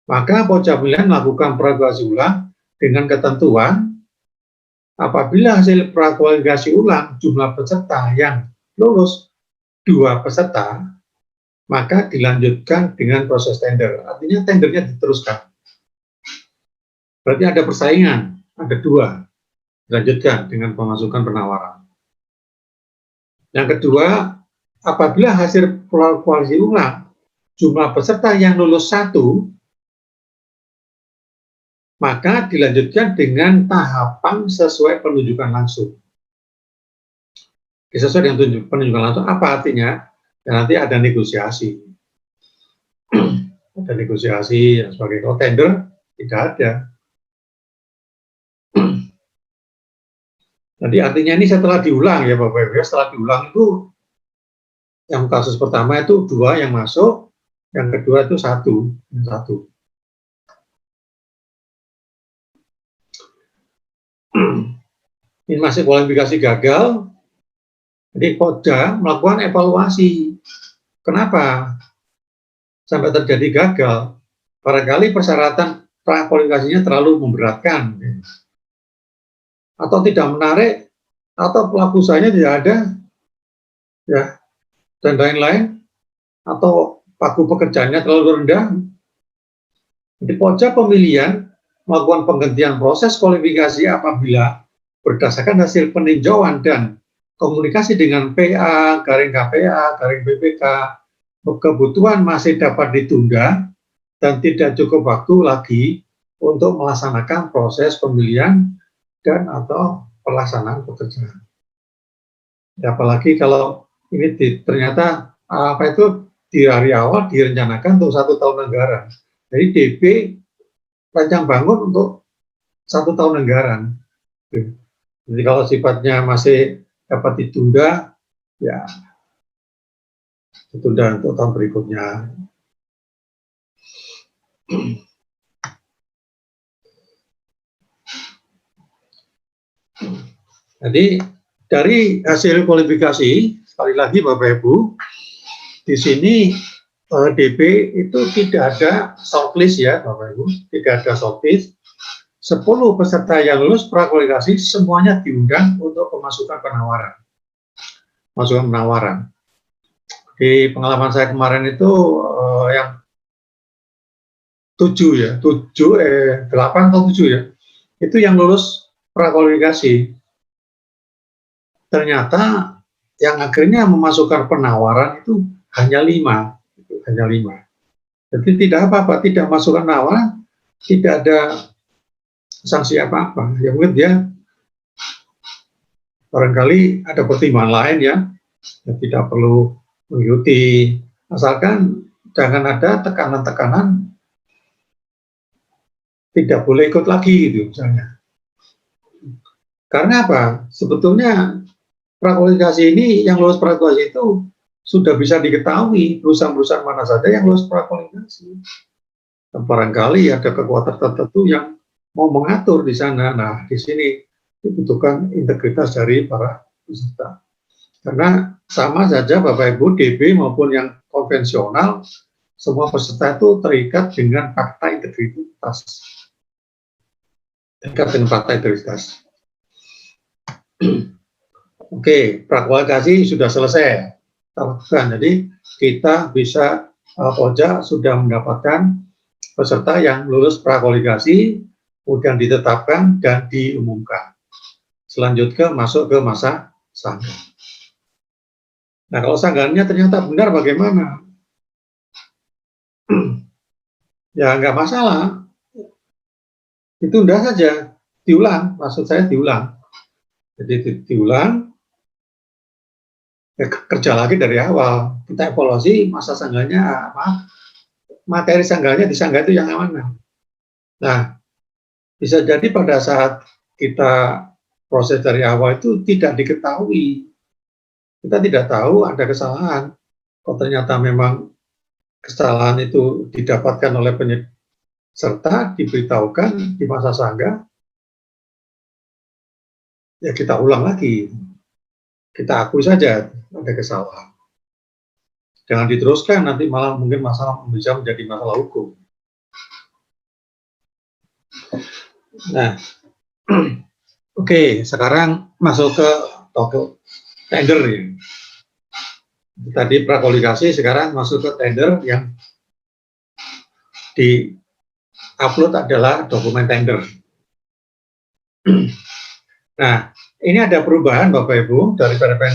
maka pojok pemilihan melakukan prakualifikasi ulang dengan ketentuan apabila hasil prakualifikasi ulang jumlah peserta yang lulus 2 peserta, maka dilanjutkan dengan proses tender. Artinya tendernya diteruskan. Berarti ada persaingan, ada 2. Dilanjutkan dengan pemasukan penawaran. Yang kedua, apabila hasil prakualifikasi ulang jumlah peserta yang lulus 1, maka dilanjutkan dengan tahapan sesuai penunjukan langsung. Sesuai dengan penunjukan langsung, apa artinya? Ya, nanti ada negosiasi. Ada negosiasi yang sebagai kalau tender tidak ada. Jadi artinya ini setelah diulang ya Bapak Ibu, setelah diulang itu yang kasus pertama itu 2 yang masuk, yang kedua itu 1. Ini masih kualifikasi gagal, jadi Polda melakukan evaluasi. Kenapa sampai terjadi gagal? Barangkali persyaratan prakualifikasinya terlalu memberatkan, atau tidak menarik, atau pelaku usahanya tidak ada, ya, dan lain-lain, atau pagu pekerjaannya terlalu rendah. Jadi pojok pemilihan melakukan penghentian proses kualifikasi apabila berdasarkan hasil peninjauan dan komunikasi dengan PA, garing KPA, garing BPK, kebutuhan masih dapat ditunda dan tidak cukup waktu lagi untuk melaksanakan proses pemilihan dan atau pelaksanaan pekerjaan. Ya, apalagi kalau ini ternyata di hari awal direncanakan untuk 1 tahun anggaran. Jadi DB rancang bangun untuk 1 tahun anggaran. Jadi kalau sifatnya masih dapat ditunda, ya ditunda untuk tahun berikutnya. Jadi dari hasil kualifikasi, sekali lagi Bapak Ibu, di sini DB itu tidak ada shortlist ya Bapak Ibu, tidak ada shortlist. 10 peserta yang lulus prakualifikasi semuanya diundang untuk pemasukan penawaran. Masukan penawaran. Di pengalaman saya kemarin itu yang 8 atau 7 ya, itu yang lulus prakualifikasi. Ternyata yang akhirnya memasukkan penawaran itu hanya 5. Jadi tidak apa-apa, tidak masukkan penawaran, tidak ada sanksi apa-apa. Ya mungkin dia barangkali ada pertimbangan lain ya, tidak perlu mengikuti, asalkan jangan ada tekanan-tekanan tidak boleh ikut lagi gitu misalnya. Karena apa? Sebetulnya prakualifikasi ini yang lulus prakualifikasi itu sudah bisa diketahui perusahaan-perusahaan mana saja yang lulus prakualifikasi. Dan barangkali ada kekuatan tertentu yang mau mengatur di sana. Nah, di sini dibutuhkan integritas dari para peserta. Karena sama saja Bapak Ibu, DB maupun yang konvensional, semua peserta itu terikat dengan fakta integritas. Oke, prakualifikasi sudah selesai. Jadi kita bisa Polda sudah mendapatkan peserta yang lulus prakualifikasi, kemudian ditetapkan dan diumumkan. Selanjutnya masuk ke masa sanggar. Nah, kalau sanggarnya ternyata benar bagaimana? Ya nggak masalah, ditunda saja. diulang, maksud saya diulang. Jadi diulang, ya, kerja lagi dari awal. Kita evaluasi masa sanggahnya, materi sanggahnya di sanggah itu yang mana. Nah, bisa jadi pada saat kita proses dari awal itu tidak diketahui. Kita tidak tahu ada kesalahan. Kalau ternyata memang kesalahan itu didapatkan oleh peserta, diberitahukan di masa sanggah, ya kita ulang lagi. Kita akui saja ada kesalahan. Jangan diteruskan, nanti malah mungkin masalah bisa menjadi masalah hukum. Nah, oke, sekarang masuk ke toko tender ini. Tadi prakualifikasi, sekarang masuk ke tender yang di upload adalah dokumen tender. Nah, ini ada perubahan Bapak Ibu dari Permen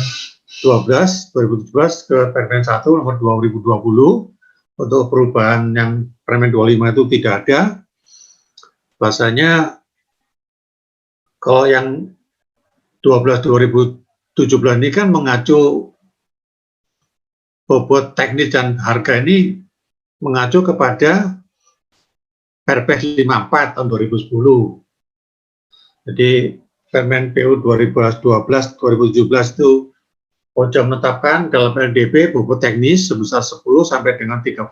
12 2017 ke Permen 1 nomor 2020. Untuk perubahan yang Permen 25 itu tidak ada. Bahasanya kalau yang 12 2017 ini kan mengacu bobot teknis dan harga ini mengacu kepada Perpres 54 tahun 2010. Jadi Permen PU 2012-2017 itu Pojam menetapkan dalam LDP bobot teknis sebesar 10 sampai dengan 30%.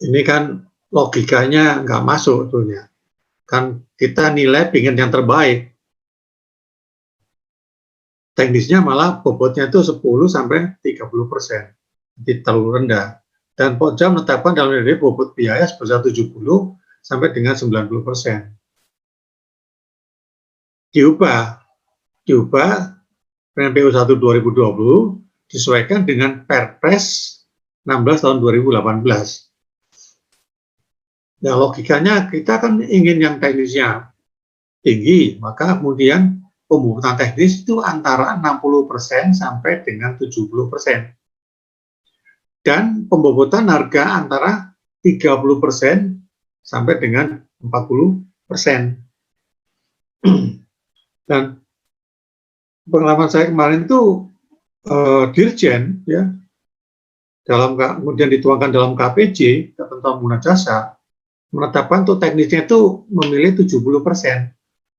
Ini kan logikanya nggak masuk sebetulnya. Kan kita nilai pingin yang terbaik. Teknisnya malah bobotnya itu 10 sampai 30%. Jadi terlalu rendah. Dan Pojam menetapkan dalam LDP bobot biaya sebesar 70 sampai dengan 90%. Diubah PMPU 1 2020 disesuaikan dengan Perpres 16 tahun 2018. Nah, logikanya kita kan ingin yang teknisnya tinggi, maka kemudian pembobotan teknis itu antara 60% sampai dengan 70%. Dan pembobotan harga antara 30% sampai dengan 40%. Dan pengalaman saya kemarin itu Dirjen ya kemudian dituangkan dalam KPJ, Ketentuan Pengguna Jasa, menetapkan untuk teknisnya itu memilih 70%.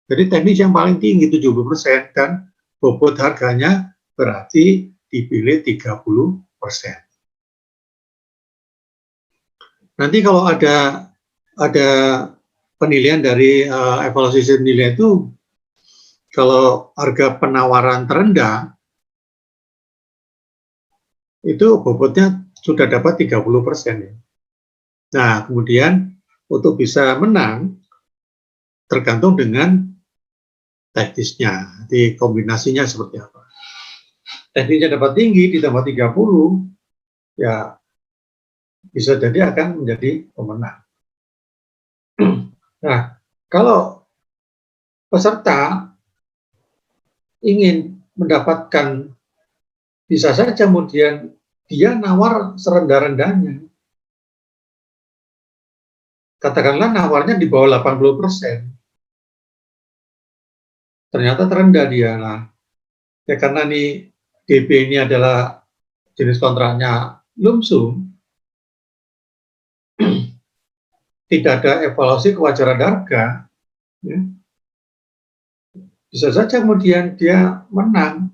Jadi teknis yang paling tinggi 70% dan bobot harganya berarti dipilih 30%. Nanti kalau ada penilaian dari evaluasi nilai itu, kalau harga penawaran terendah itu bobotnya sudah dapat 30%. Nah, kemudian untuk bisa menang tergantung dengan teknisnya, di kombinasinya seperti apa. Teknisnya dapat tinggi ditambah 30, ya bisa jadi akan menjadi pemenang. Nah, kalau peserta ingin mendapatkan, bisa saja kemudian dia nawar serendah-rendahnya. Katakanlah nawarnya di bawah 80%. Ternyata terendah dia. Nah, ya karena nih DB ini adalah jenis kontraknya lump sum, tidak ada evaluasi kewajaran harga, ya, bisa saja kemudian dia menang.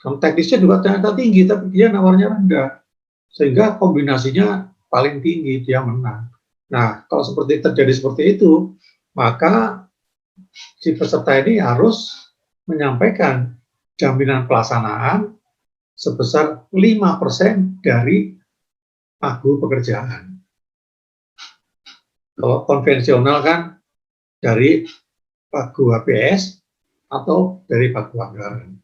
Teknisnya juga ternyata tinggi, tapi dia nawarnya rendah, sehingga kombinasinya paling tinggi, dia menang. Nah, kalau terjadi seperti itu, maka si peserta ini harus menyampaikan jaminan pelaksanaan sebesar 5% dari pagu pekerjaan. Kalau konvensional kan dari pagu HPS atau dari pagu anggaran.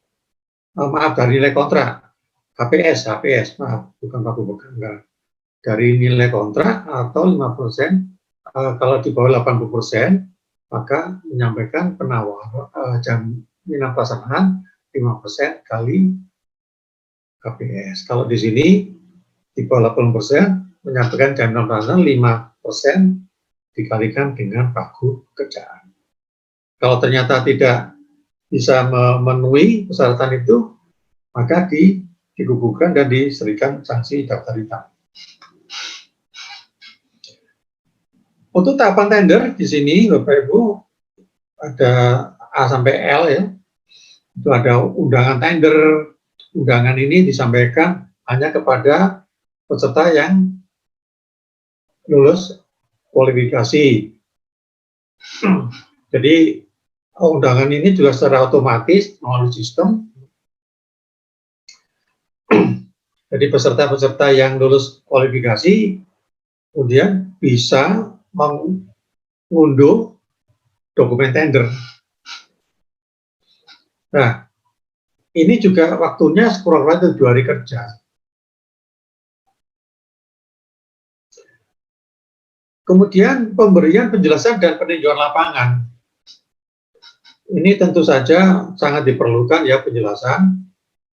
Maaf, dari nilai kontrak. HPS, maaf, bukan pagu anggaran. Dari nilai kontrak atau 5%, kalau di bawah 80%, maka menyampaikan jaminan pelaksanaan 5% kali HPS. Kalau di sini di bawah 80% menyampaikan jaminan pelaksanaan 5% dikalikan dengan pagu pekerjaan. Kalau ternyata tidak bisa memenuhi persyaratan itu, maka digugurkan dan diserikan sanksi daftar hitam. Untuk tahapan tender di sini, Bapak Ibu, ada A sampai L ya. Itu ada undangan tender. Undangan ini disampaikan hanya kepada peserta yang lulus kualifikasi. Jadi undangan ini juga secara otomatis melalui sistem. Jadi peserta-peserta yang lulus kualifikasi kemudian bisa mengunduh dokumen tender. Nah, ini juga waktunya kurang lebih 2 hari kerja. Kemudian pemberian penjelasan dan peninjauan lapangan. Ini tentu saja sangat diperlukan ya penjelasan.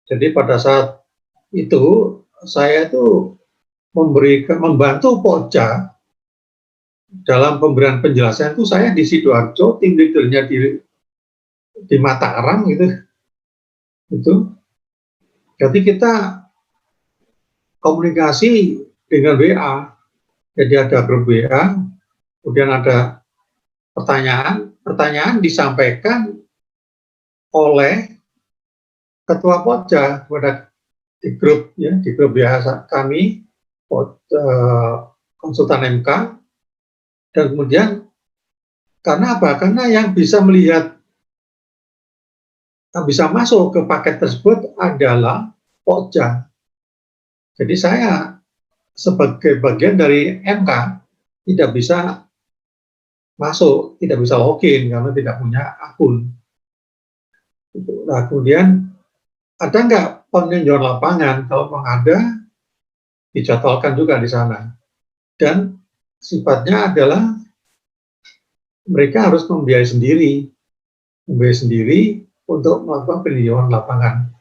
Jadi pada saat itu saya itu membantu Pokja dalam pemberian penjelasan itu. Saya di Sidoarjo, tim leadernya di Mataram gitu. Itu. Jadi kita komunikasi dengan WA. Jadi ada grup WA, kemudian ada pertanyaan disampaikan oleh ketua Pokja kepada di grup WA kami, konsultan MK. Dan kemudian karena apa? Karena yang bisa melihat, yang bisa masuk ke paket tersebut adalah Pokja. Jadi saya sebagai bagian dari MK tidak bisa masuk, tidak bisa login karena tidak punya akun. Nah, kemudian ada nggak peninjauan lapangan? Kalau memang ada, dijadwalkan juga di sana. Dan sifatnya adalah mereka harus membiayai sendiri untuk melakukan peninjauan lapangan.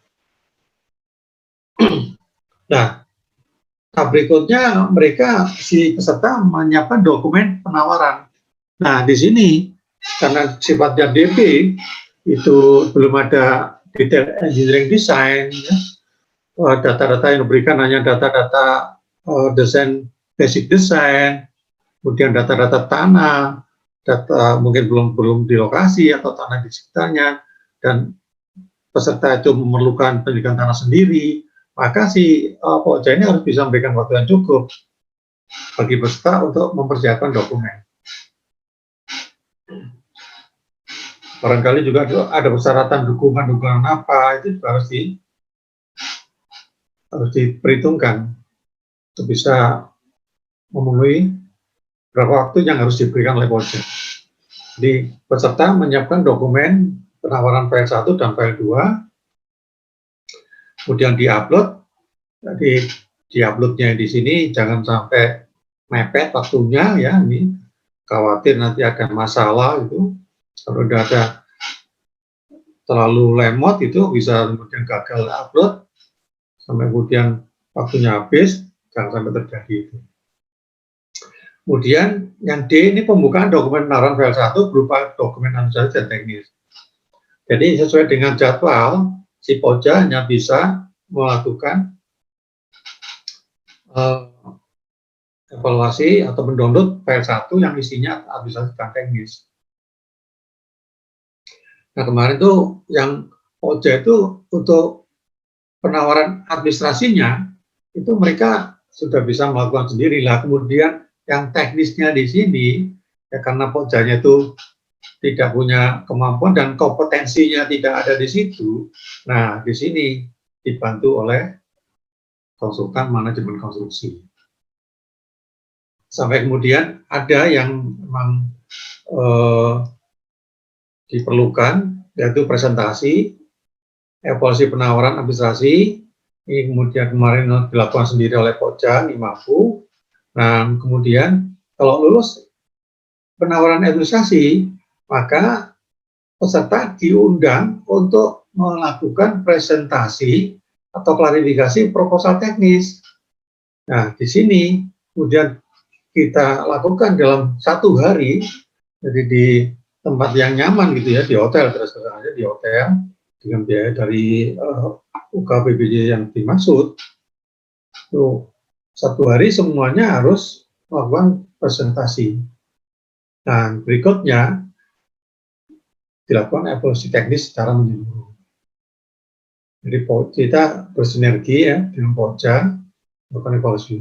Nah, berikutnya mereka si peserta menyiapkan dokumen penawaran. Nah, di sini karena sifatnya DP itu belum ada detail engineering design, ya. Data-data yang diberikan hanya data-data desain, basic design, kemudian data-data tanah, data mungkin belum di lokasi atau tanah di sekitarnya, dan peserta itu memerlukan pendidikan tanah sendiri, maka si Pokja ini harus bisa memberikan waktu yang cukup bagi peserta untuk mempersiapkan dokumen. Barangkali juga ada persyaratan dukungan apa, itu juga harus diperhitungkan untuk bisa memenuhi berapa waktu yang harus diberikan oleh Pokja. Jadi peserta menyiapkan dokumen penawaran file 1 dan file 2, kemudian diupload. Jadi diuploadnya di sini jangan sampai mepet waktunya ya, ini khawatir nanti ada masalah itu. Kalau udah ada terlalu lemot itu bisa kemudian gagal upload sampai kemudian waktunya habis, jangan sampai terjadi itu. Kemudian yang D ini pembukaan dokumen penawaran file 1 berupa dokumen administrasi dan teknis. Jadi sesuai dengan jadwal, si Pokja hanya bisa melakukan evaluasi atau mendownload file 1 yang isinya administrasi dan teknis. Nah, kemarin tuh yang Pokja itu untuk penawaran administrasinya itu mereka sudah bisa melakukan sendiri lah. Kemudian yang teknisnya di sini ya karena Pogjanya itu tidak punya kemampuan dan kompetensinya tidak ada di situ. Nah, di sini dibantu oleh konsultan manajemen konstruksi. Sampai kemudian ada yang memang diperlukan, yaitu presentasi, evaluasi penawaran administrasi. Ini kemudian kemarin dilakukan sendiri oleh Pokja, IMAFU. Nah, kemudian kalau lulus penawaran administrasi, maka peserta diundang untuk melakukan presentasi atau klarifikasi proposal teknis. Nah, di sini kemudian kita lakukan dalam 1 hari, jadi di tempat yang nyaman gitu ya, di hotel, terus aja di hotel dengan biaya dari UKBPJ yang dimaksud, itu 1 hari semuanya harus melakukan presentasi. Dan berikutnya dilakukan evaluasi teknis secara menyeluruh. Jadi kita bersinergi ya dengan Pokja melakukan evaluasi.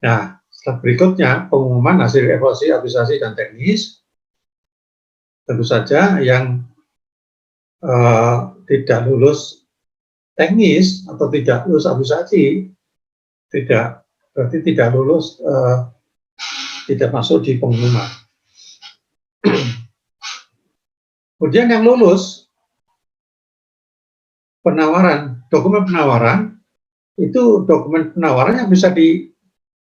Nah, setelah berikutnya pengumuman hasil evaluasi administrasi dan teknis, tentu saja yang tidak lulus teknis atau tidak lulus administrasi, berarti tidak lulus, tidak masuk di pengumuman. Kemudian yang lulus penawaran, dokumen penawaran, itu dokumen penawaran yang bisa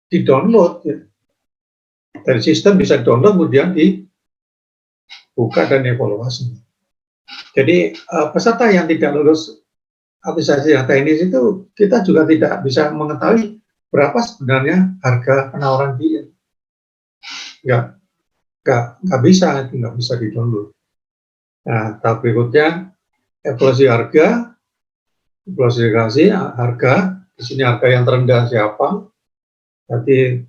di-download ya. Dari sistem bisa download kemudian dibuka dan evaluasi. Jadi peserta yang tidak lulus administrasi dan teknis itu kita juga tidak bisa mengetahui berapa sebenarnya harga penawaran dia. Nggak bisa, itu nggak bisa di-download. Nah, tahap berikutnya evaluasi harga, evaluasi harga. Di sini harga yang terendah siapa? Berarti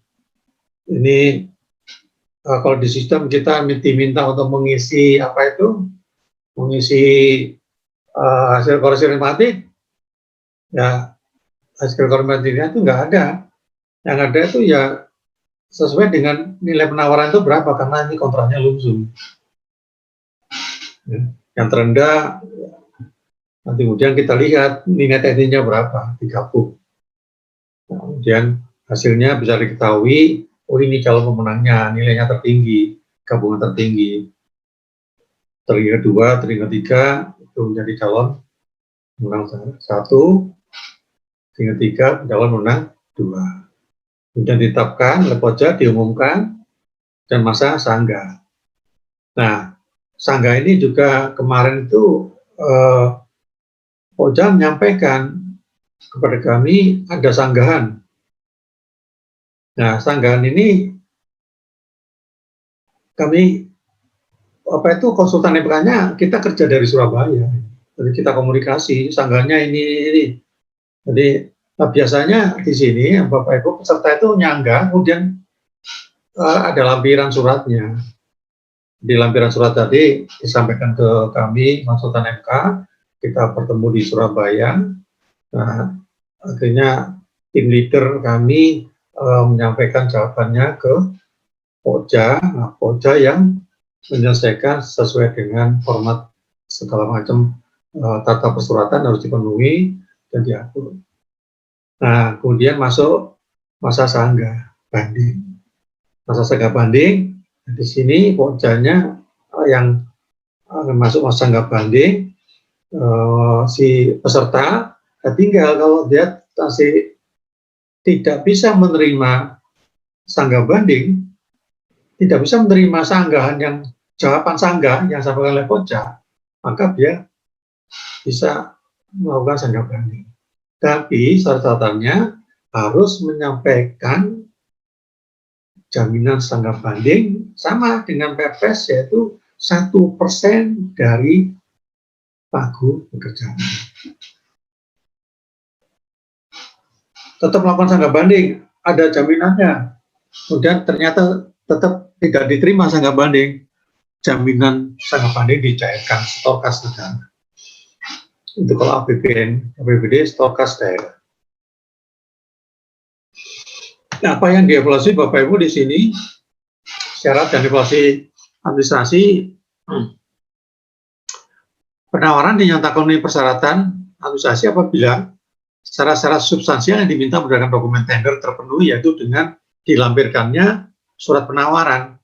ini kalau di sistem kita diminta untuk mengisi apa itu? Mengisi hasil koreksi matematik, ya hasil koreksi matematiknya itu nggak ada. Yang ada itu ya sesuai dengan nilai penawaran itu berapa, karena ini kontraknya lumsum. Ya, yang terendah, nanti kemudian kita lihat nilai teknisnya berapa, digabung. Nah, kemudian hasilnya bisa diketahui, oh ini calon pemenangnya, nilainya tertinggi, gabungan tertinggi. Teringat 2, teringat 3, itu menjadi calon menang 1, teringat 3, calon menang 2. Kemudian ditetapkan oleh Pokja, diumumkan, dan masa sanggah. Nah, sanggah ini juga kemarin itu Pokja menyampaikan kepada kami ada sanggahan. Nah, sanggahan ini kami konsultan MK-nya kita kerja dari Surabaya, jadi kita komunikasi sanggahannya ini. Jadi biasanya di sini Bapak Ibu peserta itu nyanggah, kemudian ada lampiran suratnya. Di lampiran surat tadi disampaikan ke kami konsultan MK, kita bertemu di Surabaya. Nah, akhirnya tim leader kami menyampaikan jawabannya ke Pokja. Nah, Pokja yang menyelesaikan sesuai dengan format segala macam tata persuratan harus dipenuhi dan diatur. Nah, kemudian masuk masa sanggah banding. Masa sanggah banding, di sini Pokjanya yang masuk masa sanggah banding, si peserta tinggal kalau dia masih tidak bisa menerima sanggah banding, tidak bisa menerima sanggahan yang jawaban sanggah yang disampaikan oleh Pokja, maka dia bisa melakukan sanggah banding. Tapi syarat-syaratnya harus menyampaikan jaminan sanggah banding sama dengan Perpres, yaitu 1% dari pagu pekerjaan. Tetap melakukan sanggah banding, ada jaminannya. Kemudian ternyata tetap tidak diterima sanggah banding, jaminan sanggah banding dicairkan setor kas negara. Itu kalau APBD setor kas daerah. Nah, apa yang dievaluasi Bapak Ibu di sini, syarat dan evaluasi administrasi, penawaran dinyatakan memenuhi persyaratan administrasi apabila syarat-syarat substansial yang diminta berdasarkan dokumen tender terpenuhi, yaitu dengan dilampirkannya surat penawaran.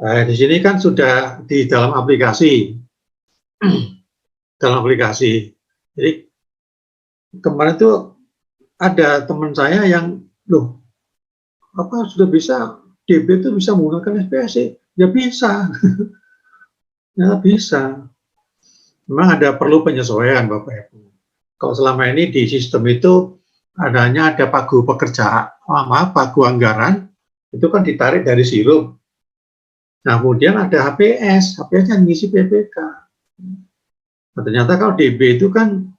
Di sini kan sudah di dalam aplikasi, Jadi kemarin itu ada teman saya yang sudah bisa DB itu bisa menggunakan SPSI, ya bisa, ya bisa. Memang ada perlu penyesuaian Bapak Ibu. Kalau selama ini di sistem itu ada pagu pekerjaan, pagu anggaran, itu kan ditarik dari sirum. Nah, kemudian ada HPS yang ngisi PPK. Nah, ternyata kalau DB itu kan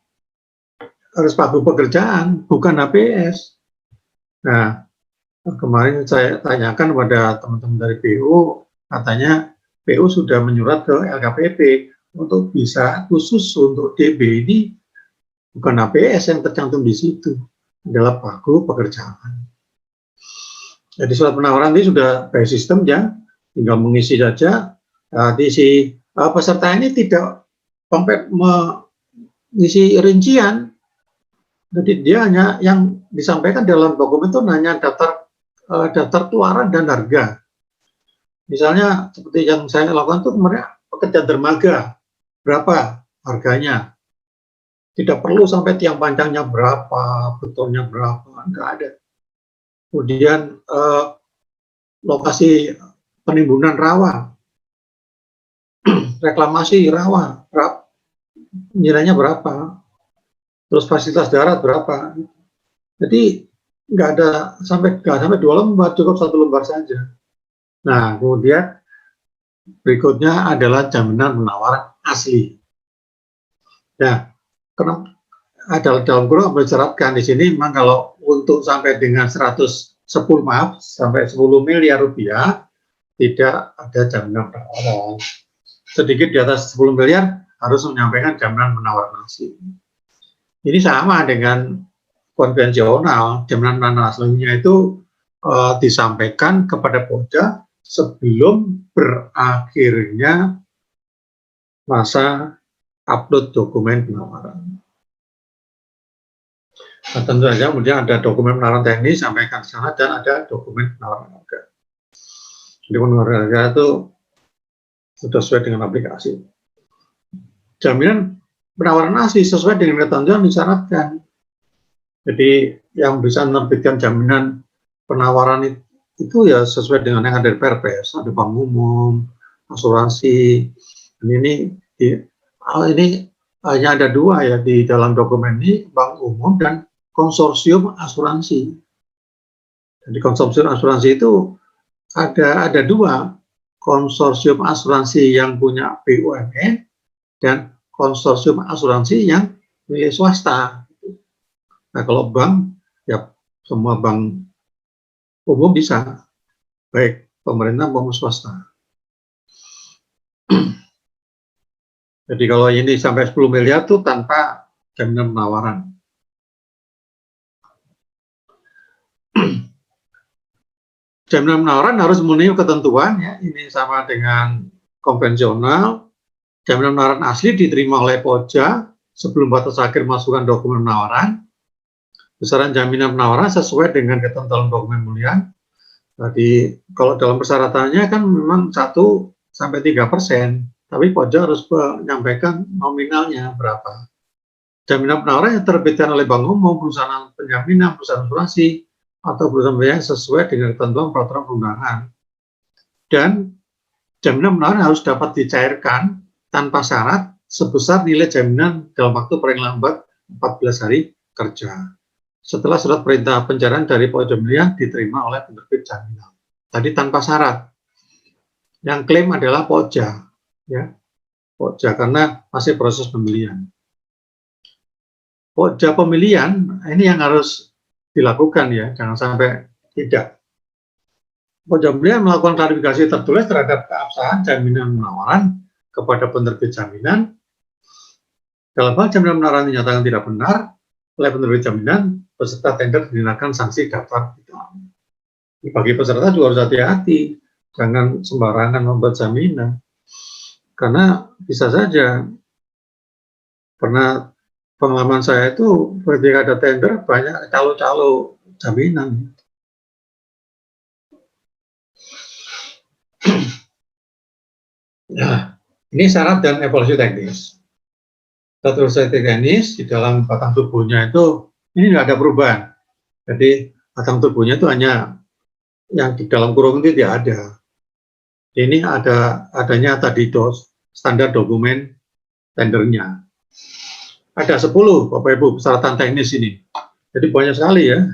harus pagu pekerjaan, bukan HPS. Nah, kemarin saya tanyakan kepada teman-teman dari PU, katanya PU sudah menyurat ke LKPP untuk bisa khusus untuk DB ini bukan HPS yang tercantum di situ, adalah pagu pekerjaan. Jadi surat penawaran ini sudah by sistem ya, tinggal mengisi saja. Si peserta ini tidak sampai mengisi rincian, jadi dia hanya yang disampaikan dalam dokumen itu hanya daftar keluaran dan harga. Misalnya seperti yang saya lakukan itu kemarin pekerjaan dermaga, berapa harganya. Tidak perlu sampai tiang panjangnya berapa, betonnya berapa, enggak ada. Kemudian lokasi penimbunan rawa, reklamasi rawa, nilainya berapa, terus fasilitas darat berapa. Jadi nggak sampai 2 lembar, cukup 1 lembar saja. Nah, kemudian berikutnya adalah jaminan penawaran asli. Nah, dalam kurung mencatatkan di sini memang kalau untuk sampai dengan 10 miliar rupiah tidak ada jaminan penawaran. Sedikit di atas 10 miliar harus menyampaikan jaminan penawaran asli. Ini sama dengan konvensional, jaminan penawaran aslinya itu disampaikan kepada Pokja sebelum berakhirnya masa upload dokumen penawaran. Nah, tentu saja kemudian ada dokumen penawaran teknis sampaikan ke sana dan ada dokumen penawaran harga. Jadi penawaran harga itu sudah sesuai dengan aplikasi. Jaminan penawaran asli sesuai dengan ketentuan disyaratkan. Jadi yang bisa menerbitkan jaminan penawaran itu ya sesuai dengan yang ada di Perpres, ada bank umum, asuransi. Ini hanya ada 2 ya di dalam dokumen ini, bank umum dan konsorsium asuransi. Jadi konsorsium asuransi itu ada 2, konsorsium asuransi yang punya BUMN dan konsorsium asuransi yang milik swasta. Nah, kalau bank ya semua bank umum bisa, baik pemerintah maupun swasta. Jadi kalau ini sampai 10 miliar itu tanpa jaminan penawaran. Jaminan penawaran harus memenuhi ketentuan ya, ini sama dengan konvensional. Jaminan penawaran asli diterima oleh Pokja sebelum batas akhir masukkan dokumen penawaran. Besaran jaminan penawaran sesuai dengan ketentuan dokumen mulian. Jadi kalau dalam persyaratannya kan memang 1-3%, tapi Pokja harus menyampaikan nominalnya berapa. Jaminan penawaran yang terbitkan oleh bank umum, perusahaan penjaminan, perusahaan asuransi, atau perusahaan pembiayaan sesuai dengan ketentuan peraturan perundangan. Dan jaminan penawaran harus dapat dicairkan tanpa syarat sebesar nilai jaminan dalam waktu paling lambat 14 hari kerja. Setelah surat perintah pencairan dari Pokja Mulia diterima oleh penerbit jaminan. Tadi tanpa syarat. Yang klaim adalah Pokja, ya. Pokja karena masih proses pemilihan. Pokja pemilihan ini yang harus dilakukan ya, jangan sampai tidak. Pokja pemilihan melakukan klarifikasi tertulis terhadap keabsahan jaminan penawaran kepada penerbit jaminan. Dalam hal jaminan penawaran dinyatakan tidak benar oleh penerbit jaminan, peserta tender dikenakan sanksi daftar hitam. Bagi peserta juga harus hati-hati, jangan sembarangan membuat jaminan, karena bisa saja. Pernah pengalaman saya itu ketika ada tender banyak calo-calo jaminan. Nah, ini syarat dan evaluasi teknis. Evaluasi teknis di dalam batang tubuhnya itu ini tidak ada perubahan. Jadi batang tubuhnya itu hanya yang di dalam kurung itu tidak ada. Ini adanya tadi standar dokumen tendernya. Ada 10 Bapak Ibu persyaratan teknis ini. Jadi banyak sekali ya.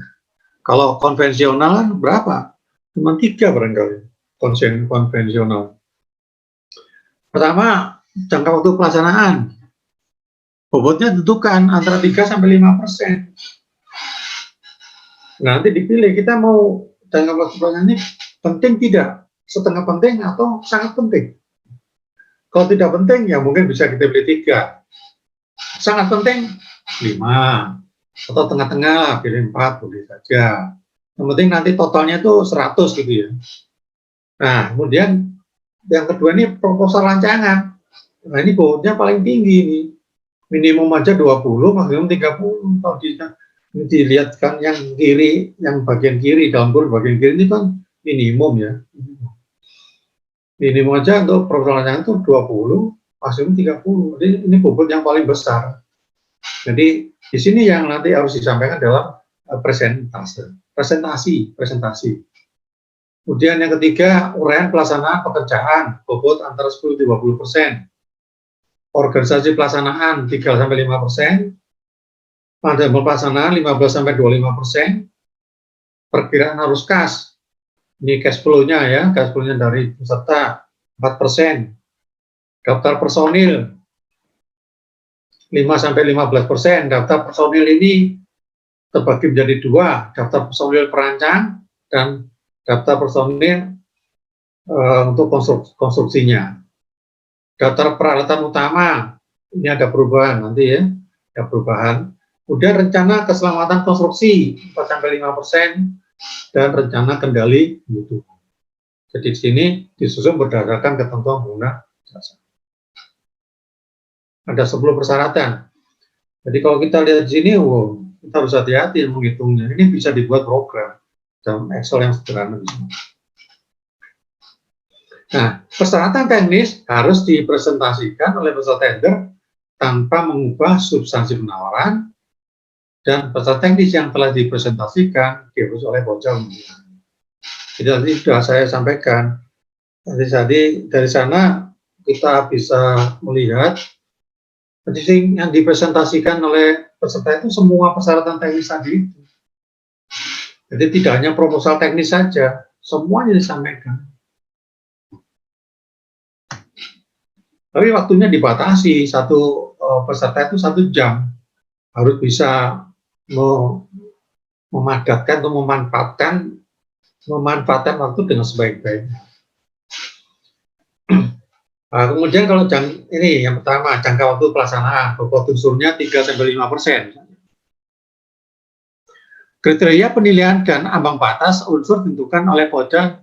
Kalau konvensional kan berapa? Cuma 3 barangkali konvensional. Pertama, jangka waktu pelaksanaan. Bobotnya tentukan antara 3 sampai 5%. Nanti dipilih kita mau jangka waktu pelaksanaan ini penting tidak, setengah penting atau sangat penting. Kalau tidak penting ya mungkin bisa kita pilih 3. Sangat penting 5 atau tengah-tengah pilih 4 boleh saja. Yang penting nanti totalnya itu 100 gitu ya. Nah, kemudian yang kedua ini proposal rancangan. Nah, ini bobotnya paling tinggi nih. Minimum aja 20, maksimum 30. Kalau dilihat kan yang kiri, yang bagian kiri, dalam kurung bagian kiri ini kan minimum ya. Minimum aja untuk proposal rancangan itu 20, maksimum 30. Jadi ini bobot yang paling besar. Jadi di sini yang nanti harus disampaikan dalam presentasi. Kemudian yang ketiga, uraian pelaksanaan pekerjaan, bobot antara 10-20%. Organisasi pelaksanaan 3-5%. Manajemen pelaksanaan 15-25%. Perkiraan arus kas, ini cash flow-nya ya, cash flow-nya dari peserta 4%. Daftar personil 5-15%. Daftar personil ini terbagi menjadi 2, daftar personil perancang dan daftar personil untuk konstruksinya. Daftar peralatan utama, ini ada perubahan nanti ya, ada perubahan. Kemudian rencana keselamatan konstruksi 4-5% dan rencana kendali kebutuhan. Jadi di sini disusun berdasarkan ketentuan pengguna jasa. Ada 10 persyaratan. Jadi kalau kita lihat di sini, kita harus hati-hati menghitungnya. Ini bisa dibuat program dalam Excel yang sederhana. Nah, persyaratan teknis harus dipresentasikan oleh peserta tender tanpa mengubah substansi penawaran, dan peserta teknis yang telah dipresentasikan diurus oleh pojok pemilihan. Jadi tadi sudah saya sampaikan. Tadi dari sana kita bisa melihat yang dipresentasikan oleh peserta itu semua persyaratan teknis tadi itu. Jadi tidak hanya proposal teknis saja, semuanya disampaikan. Tapi waktunya dibatasi, satu peserta itu 1 jam. Harus bisa memadatkan atau memanfaatkan waktu dengan sebaik-baiknya. Nah, kemudian kalau ini yang pertama, jangka waktu pelaksanaan, bobot unsurnya 3-5%. Kriteria penilaian dan ambang batas unsur ditentukan oleh pojok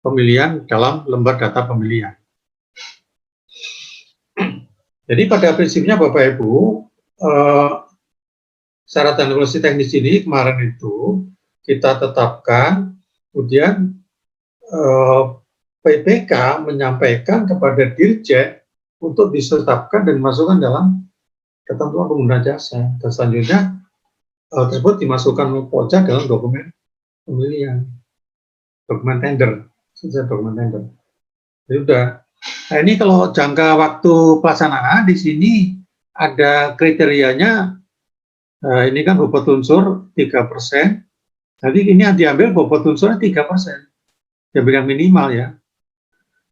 pemilihan dalam lembar data pemilihan. Jadi pada prinsipnya Bapak Ibu, syarat dan evaluasi teknis ini kemarin itu kita tetapkan, kemudian PPK menyampaikan kepada Dirjen untuk ditetapkan dan dimasukkan dalam ketentuan pengguna jasa, dan selanjutnya tersebut dimasukkan oleh pojok dalam dokumen pemilihan, dokumen tender. Jadi udah. Nah, ini kalau jangka waktu pelaksanaan di sini ada kriterianya. Nah, ini kan bobot unsur 3%. Jadi ini yang diambil bobot unsurnya 3%. Diambil yang minimal ya.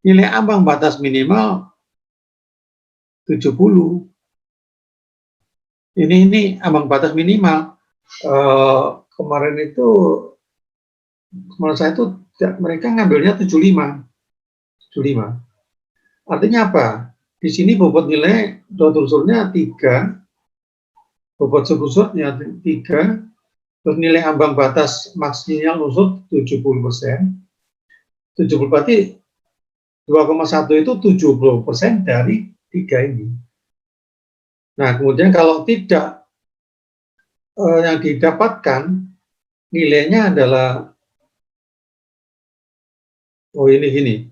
Nilai ambang batas minimal 70. Ini ambang batas minimal. Kemarin saya itu mereka ngambilnya 75. Artinya apa? Di sini bobot nilai bobot unsurnya 3, bobot subunsurnya 3, terus nilai ambang batas maksimal unsur 70%. 70 berarti 2,1 itu 70% dari 3 ini. Nah, kemudian kalau tidak yang didapatkan nilainya adalah ini.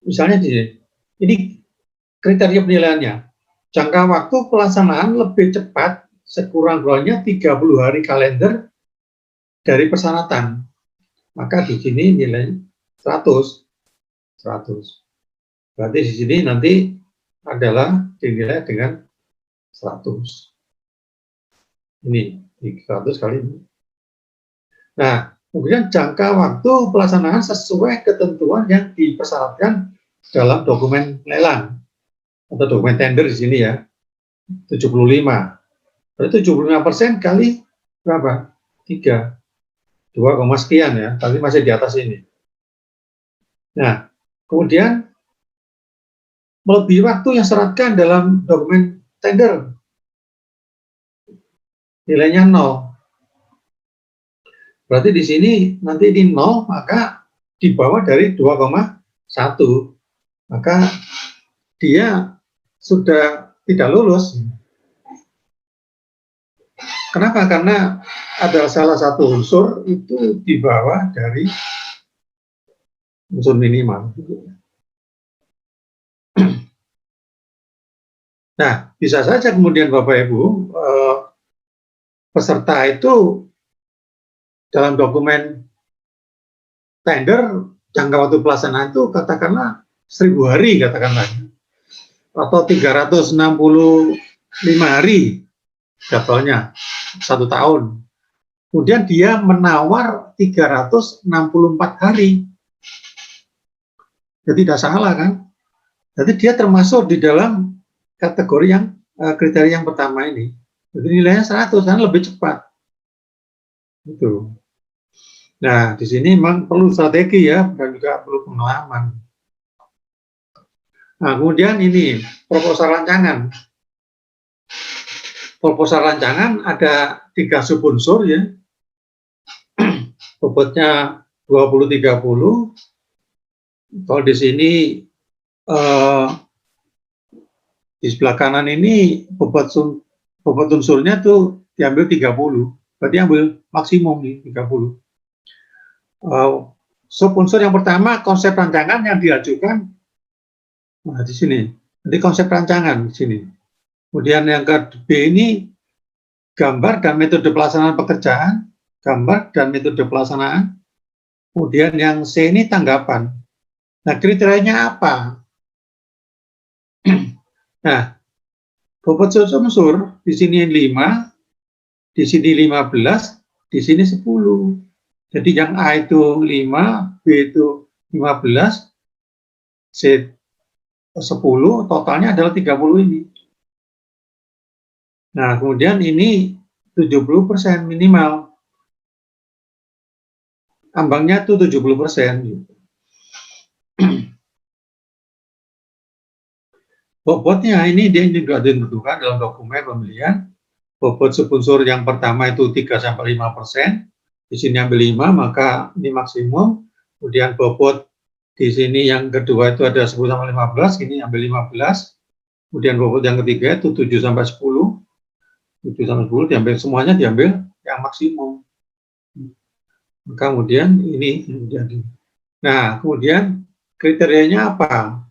Misalnya ini kriteria penilaiannya. Jangka waktu pelaksanaan lebih cepat sekurang-kurangnya 30 hari kalender dari persyaratan. Maka di sini nilai 100. Berarti di sini nanti adalah dinilai dengan 100. Ini 300 kali ini. Nah, kemudian jangka waktu pelaksanaan sesuai ketentuan yang dipersyaratkan dalam dokumen lelang atau dokumen tender di sini ya, 75. Berarti 75% kali berapa? 3. 2, sekian ya, tapi masih di atas ini. Nah, kemudian melebihi waktu yang syaratkan dalam dokumen tender, nilainya 0. Berarti di sini nanti di 0, maka di bawah dari 2,1. Maka dia sudah tidak lulus. Kenapa? Karena ada salah satu unsur itu di bawah dari unsur minimal. Nah, bisa saja kemudian Bapak Ibu, peserta itu dalam dokumen tender jangka waktu pelaksanaan itu katakanlah 1000 hari katakanlah, atau 365 hari jadwalnya 1 tahun. Kemudian dia menawar 364 hari. Jadi tidak salah kan? Jadi dia termasuk di dalam kategori yang kriteria yang pertama ini. Jadi nilainya 100 kan lebih cepat. Itu. Nah, di sini memang perlu strategi ya, dan juga perlu pengalaman. Nah, kemudian ini proposal rancangan. Proposal rancangan ada 3 subunsur ya. Bobotnya 20-30. Kalau di sini di sebelah kanan ini bobot unsurnya tuh diambil 30. Berarti ambil maksimum nih 30. Subunsur yang pertama konsep rancangan yang diajukan, nah di sini. Jadi konsep rancangan di sini. Kemudian yang ke B ini gambar dan metode pelaksanaan pekerjaan, gambar dan metode pelaksanaan. Kemudian yang C ini tanggapan. Nah kriterianya apa? Nah, bobot unsur di sini 5, di sini 15, di sini 10. Jadi yang A itu 5, B itu 15, C 10, totalnya adalah 30 ini. Nah, kemudian ini 70% minimal. Ambangnya itu 70%. Bobotnya ini dia juga ditentukan dalam dokumen pemilihan. Bobot subunsur yang pertama itu 3-5%. Di sini ambil 5, maka ini maksimum. Kemudian bobot di sini yang kedua itu ada 10-15, ini ambil 15. Kemudian bobot yang ketiga itu 7-10. 7-10 diambil semuanya, diambil yang maksimum. Kemudian ini menjadi. Nah, kemudian kriterianya apa?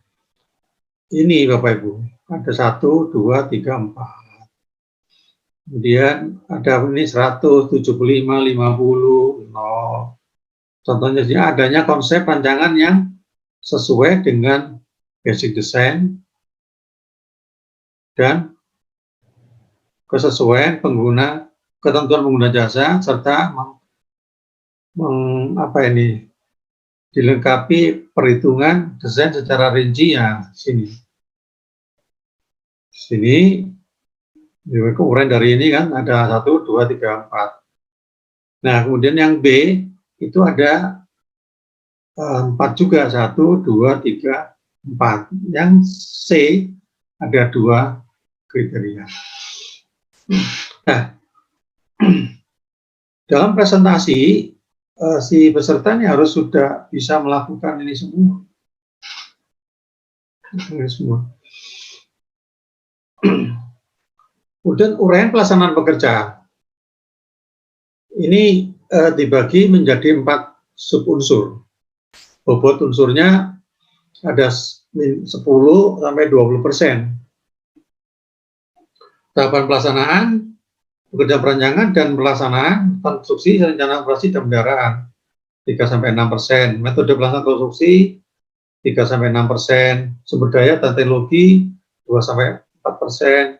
Ini Bapak Ibu, ada 1, 2, 3, 4. Kemudian ada ini 100, 75, 50, 0. Contohnya sini adanya konsep rancangan yang sesuai dengan basic design dan kesesuaian ketentuan pengguna jasa serta dilengkapi perhitungan desain secara rinci ya sini. Sini uraian dari ini kan ada 1, 2, 3, 4. Nah, kemudian yang B itu ada 4 juga, 1, 2, 3, 4. Yang C ada 2 kriteria. Nah, dalam presentasi si pesertanya harus sudah bisa melakukan ini semua. Ini semua. Kemudian uraian pelaksanaan pekerjaan. Ini dibagi menjadi 4 subunsur. Bobot unsurnya ada 10-20%. Tahapan pelaksanaan, pekerjaan perancangan dan pelaksanaan konstruksi rencana operasi dan pemeliharaan 3-6%. Metode pelaksanaan konstruksi 3-6%. Sumber daya dan teknologi 2-4%.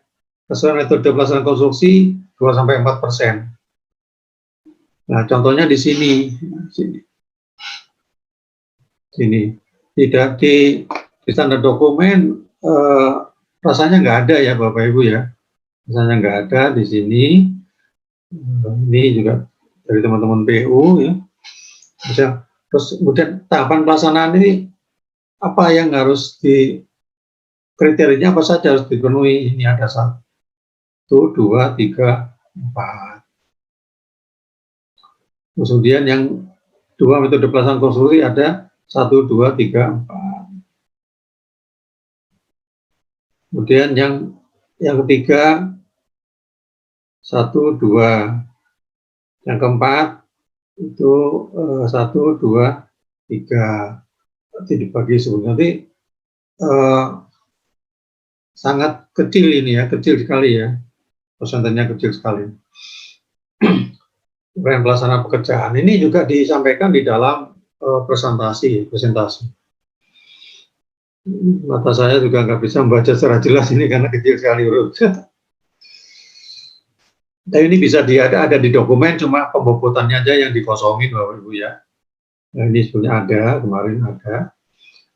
Kesesuaian metode pelaksanaan konstruksi 2-4%. Nah, contohnya di sini, tidak di standar dokumen, rasanya nggak ada ya Bapak Ibu ya, rasanya nggak ada di sini. Ini juga dari teman-teman PU ya. Terus kemudian tahapan pelaksanaan ini apa yang harus kriterianya apa saja harus dipenuhi. Ini ada 1, 2, 3, 4. Kemudian yang 2 metode pelaksanaan konstruksi ada 1, 2, 3, 4. Kemudian yang ketiga 1, 2. Yang keempat itu 1, 2, 3. Nanti dibagi sebenarnya nanti sangat kecil ini ya, kecil sekali ya, persentasenya kecil sekali. Pelaksanaan pekerjaan ini juga disampaikan di dalam presentasi. Mata saya juga nggak bisa membaca secara jelas ini karena kecil sekali huruf. Dan ini bisa ada di dokumen, cuma pembobotannya aja yang dikosongin Bapak Ibu ya. Nah, ini sebenarnya ada, kemarin ada.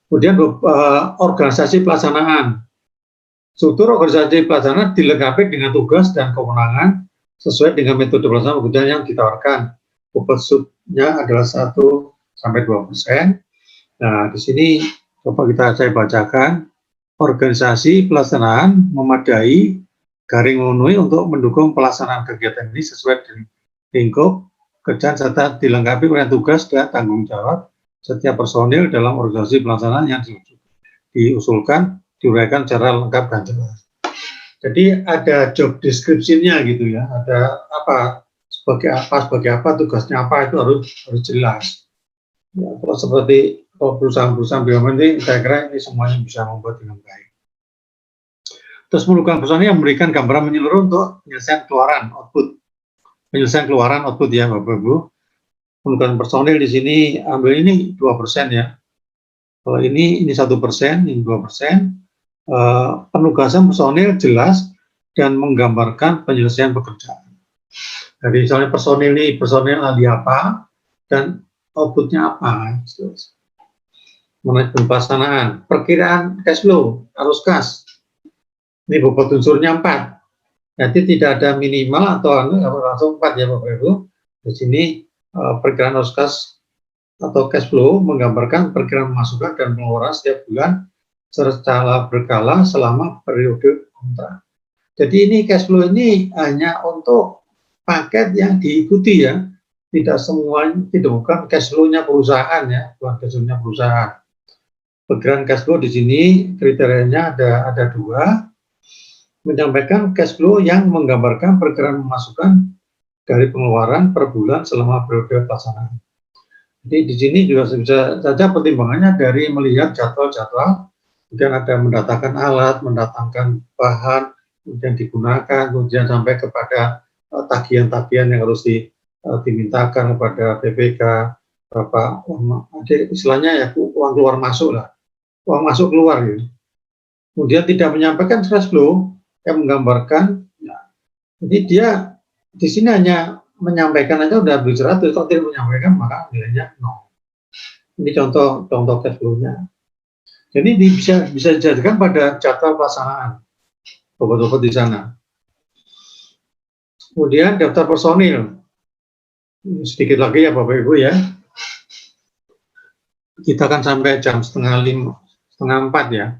Kemudian organisasi pelaksanaan. Struktur organisasi pelaksanaan dilengkapi dengan tugas dan kewenangan sesuai dengan metode pelaksanaan pekerjaan yang ditawarkan. Bobot subnya adalah 1-2%. Nah, di sini coba saya bacakan. Organisasi pelaksanaan memadai garing memenuhi untuk mendukung pelaksanaan kegiatan ini sesuai dengan lingkup kerjaan serta dilengkapi oleh tugas dan tanggung jawab setiap personil dalam organisasi pelaksanaan yang diusulkan, diuraikan secara lengkap dan jelas. Jadi ada job description-nya gitu ya, ada sebagai apa tugasnya apa itu harus jelas. Ya, kalau seperti perusahaan-perusahaan BUMN ini, saya kira ini semuanya bisa membuat dengan baik. Terus melakukan personil yang memberikan gambaran menyeluruh untuk penyelesaian keluaran output ya Bapak Ibu. Melakukan personil di sini ambil ini 2% ya. Kalau ini 1%, ini 2%. Penugasan personil jelas dan menggambarkan penyelesaian pekerjaan. Jadi misalnya personil ahli apa dan outputnya apa. Manajemen pelaksanaan, perkiraan cash flow, arus kas. Ini bobot unsurnya 4. Jadi tidak ada minimal atau langsung 4 ya Bapak Ibu. Di sini perkiraan arus kas atau cash flow menggambarkan perkiraan pemasukan dan pengeluaran setiap bulan secara berkala selama periode kontrak. Jadi ini cash flow ini hanya untuk paket yang diikuti ya. Tidak bukan cash flow-nya perusahaan ya, bukan cash flow-nya perusahaan. Perkiraan cash flow di sini kriterianya ada 2. Menyampaikan cash flow yang menggambarkan perkiraan pemasukan dari pengeluaran per bulan selama periode pelaksanaan. Jadi di sini juga bisa saja pertimbangannya dari melihat jadwal-jadwal, kemudian ada mendatangkan alat, mendatangkan bahan, kemudian digunakan, kemudian sampai kepada tagihan-tagihan yang harus dimintakan kepada BPK, berapa istilahnya ya uang keluar masuk lah, uang masuk keluar gitu. Kemudian tidak menyampaikan cash flow yang menggambarkan, ya, jadi dia di sini hanya menyampaikan aja udah beli 100, kalau tidak menyampaikan maka nilainya 0. Ini contoh cash flow-nya. Jadi bisa dijadikan pada jadwal pelaksanaan bobot-bobot di sana. Kemudian daftar personil. Sedikit lagi ya Bapak Ibu ya. Kita akan sampai jam setengah 4 ya.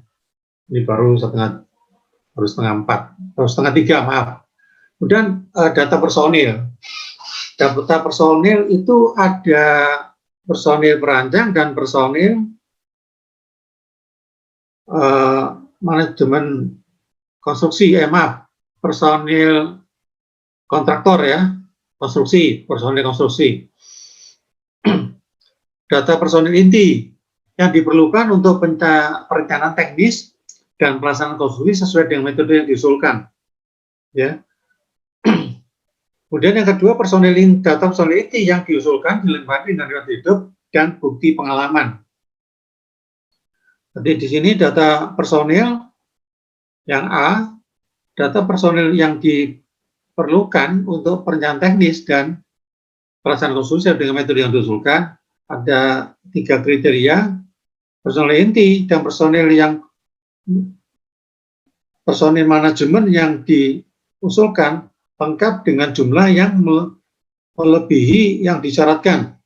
Ini baru setengah 3, maaf. Kemudian data personil. Data personil itu ada personil perancang dan personil manajemen konstruksi, personil kontraktor ya, personil konstruksi. Data personil inti yang diperlukan untuk perencanaan teknis dan pelaksanaan konstruksi sesuai dengan metode yang diusulkan. Ya. Kemudian yang kedua, data personil inti yang diusulkan dilengkapi dengan riwayat hidup dan bukti pengalaman. Jadi di sini data personil yang A, data personil yang diperlukan untuk perencanaan teknis dan pelaksanaan konstruksi dengan metode yang diusulkan. Ada 3 kriteria, personil inti dan personil manajemen yang diusulkan lengkap dengan jumlah yang melebihi yang disyaratkan.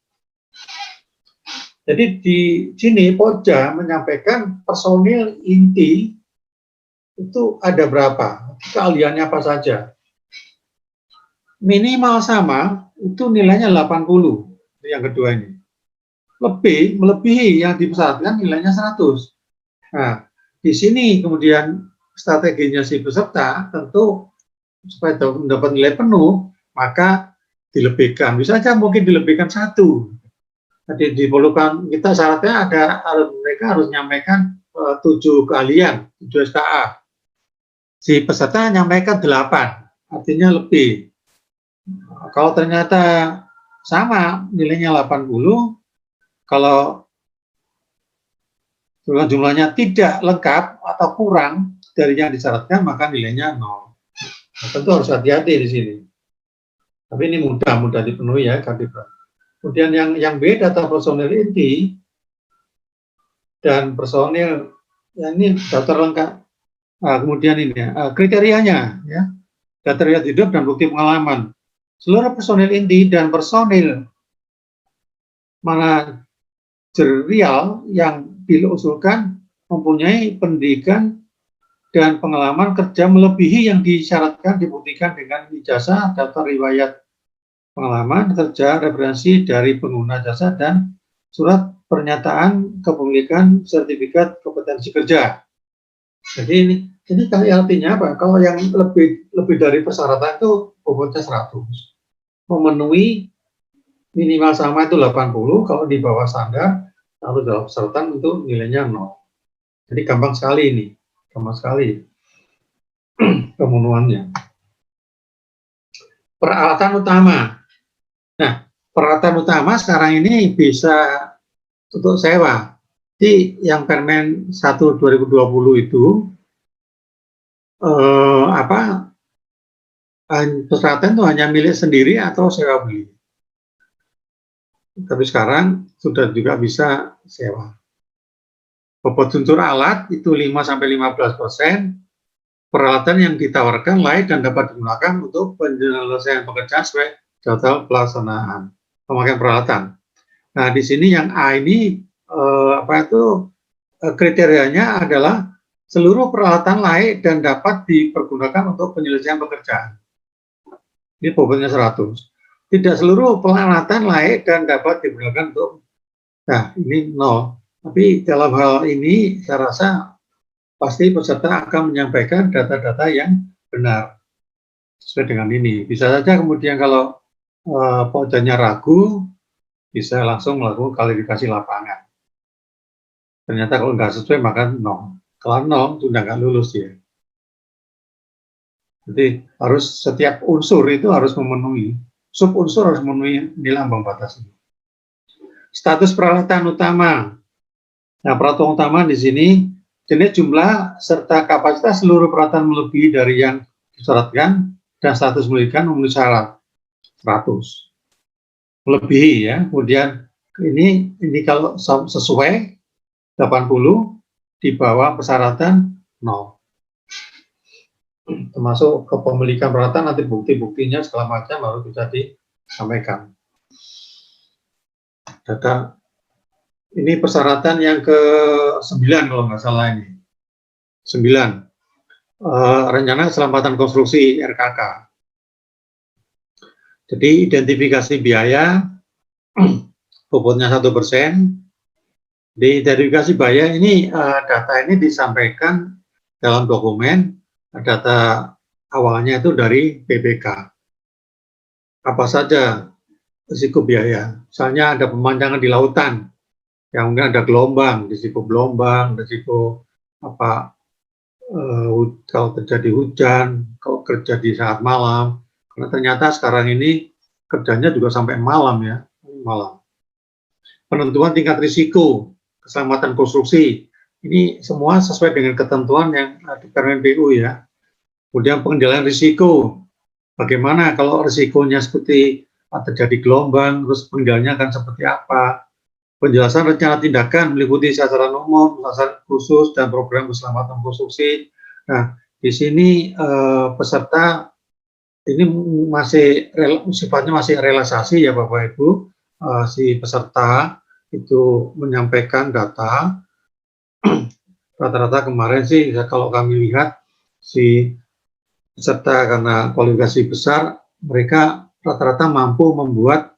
Jadi di sini Pokja menyampaikan personil inti itu ada berapa, keahliannya apa saja. Minimal sama itu nilainya 80, yang kedua ini. Melebihi yang dipersyaratkan nilainya 100. Nah, di sini kemudian strateginya si peserta tentu supaya mendapat nilai penuh, maka dilebihkan. Bisa saja mungkin dilebihkan 1. Jadi diperlukan, kita syaratnya mereka harus menyampaikan 7 keahlian, 7 SKA. Si peserta menyampaikan 8, artinya lebih. Kalau ternyata sama nilainya 80, kalau jumlahnya tidak lengkap atau kurang dari yang disyaratkan, maka nilainya 0. Nah, tentu harus hati-hati di sini. Tapi ini mudah dipenuhi ya, Kadipa. Kemudian yang B, data personil inti dan personil, ya ini daftar lengkap. Nah, kemudian ini kriterianya, ya, data riwayat hidup dan bukti pengalaman. Seluruh personil inti dan personil manajerial yang diusulkan mempunyai pendidikan dan pengalaman kerja melebihi yang disyaratkan, dibuktikan dengan ijazah, daftar riwayat pengalaman kerja, referensi dari pengguna jasa, dan surat pernyataan kepemilikan sertifikat kompetensi kerja. Jadi ini artinya apa? Kalau yang lebih dari persyaratan itu bobotnya 100. Memenuhi minimal sama itu 80, kalau di bawah standar, kalau dalam persyaratan itu nilainya 0. Jadi gampang sekali ini, gampang sekali pemenuhannya. Peralatan utama. Nah, peralatan utama sekarang ini bisa untuk sewa. Di yang Permen 1 2020 itu persyaratan itu hanya milik sendiri atau sewa beli. Tapi sekarang sudah juga bisa sewa. Bobot unsur alat itu 5-15%. Peralatan yang ditawarkan layak dan dapat digunakan untuk penyelesaian pekerjaan sesuai jadwal pelaksanaan pemakaian peralatan. Nah, di sini yang A ini kriterianya adalah seluruh peralatan layak dan dapat dipergunakan untuk penyelesaian pekerjaan. Ini bobotnya 100. Tidak seluruh peralatan layak dan dapat digunakan untuk, nah ini 0. Tapi dalam hal ini saya rasa pasti peserta akan menyampaikan data-data yang benar sesuai dengan ini. Bisa saja kemudian kalau Pokjanya ragu, bisa langsung melakukan klarifikasi lapangan. Ternyata kalau nggak sesuai maka 0. Kalau 0 sudah nggak lulus ya. Jadi harus setiap unsur itu harus memenuhi. Sub unsur harus memenuhi nilai ambang batas ini. Status peralatan utama. Nah, peralatan utama di sini jenis, jumlah serta kapasitas seluruh peralatan melebihi dari yang disyaratkan dan status memiliki memenuhi syarat 100. Melebihi ya. Kemudian ini kalau sesuai 80, di bawah persyaratan 0. Termasuk kepemilikan peralatan, nanti bukti-buktinya segala macam baru bisa disampaikan. Data ini persyaratan yang ke-9 kalau nggak salah ini. 9. Rencana keselamatan konstruksi RKK. Jadi identifikasi biaya bobotnya 1%. Di identifikasi biaya ini data ini disampaikan dalam dokumen. Data awalnya itu dari PPK. Apa saja risiko biaya? Misalnya ada pemandangan di lautan, yang mungkin ada gelombang, risiko gelombang, risiko kalau terjadi hujan, kalau kerja di saat malam. Karena ternyata sekarang ini kerjanya juga sampai malam ya, malam. Penentuan tingkat risiko, keselamatan konstruksi. Ini semua sesuai dengan ketentuan yang di Permen PU ya. Kemudian pengendalian risiko, bagaimana kalau risikonya seperti terjadi gelombang, terus pengendaliannya akan seperti apa. Penjelasan rencana tindakan meliputi sasaran umum, sasaran khusus, dan program keselamatan konstruksi. Nah, di sini peserta ini masih sifatnya masih realisasi ya Bapak Ibu. Si peserta itu menyampaikan data. Rata-rata kemarin sih kalau kami lihat si peserta karena kualifikasi besar, mereka rata-rata mampu membuat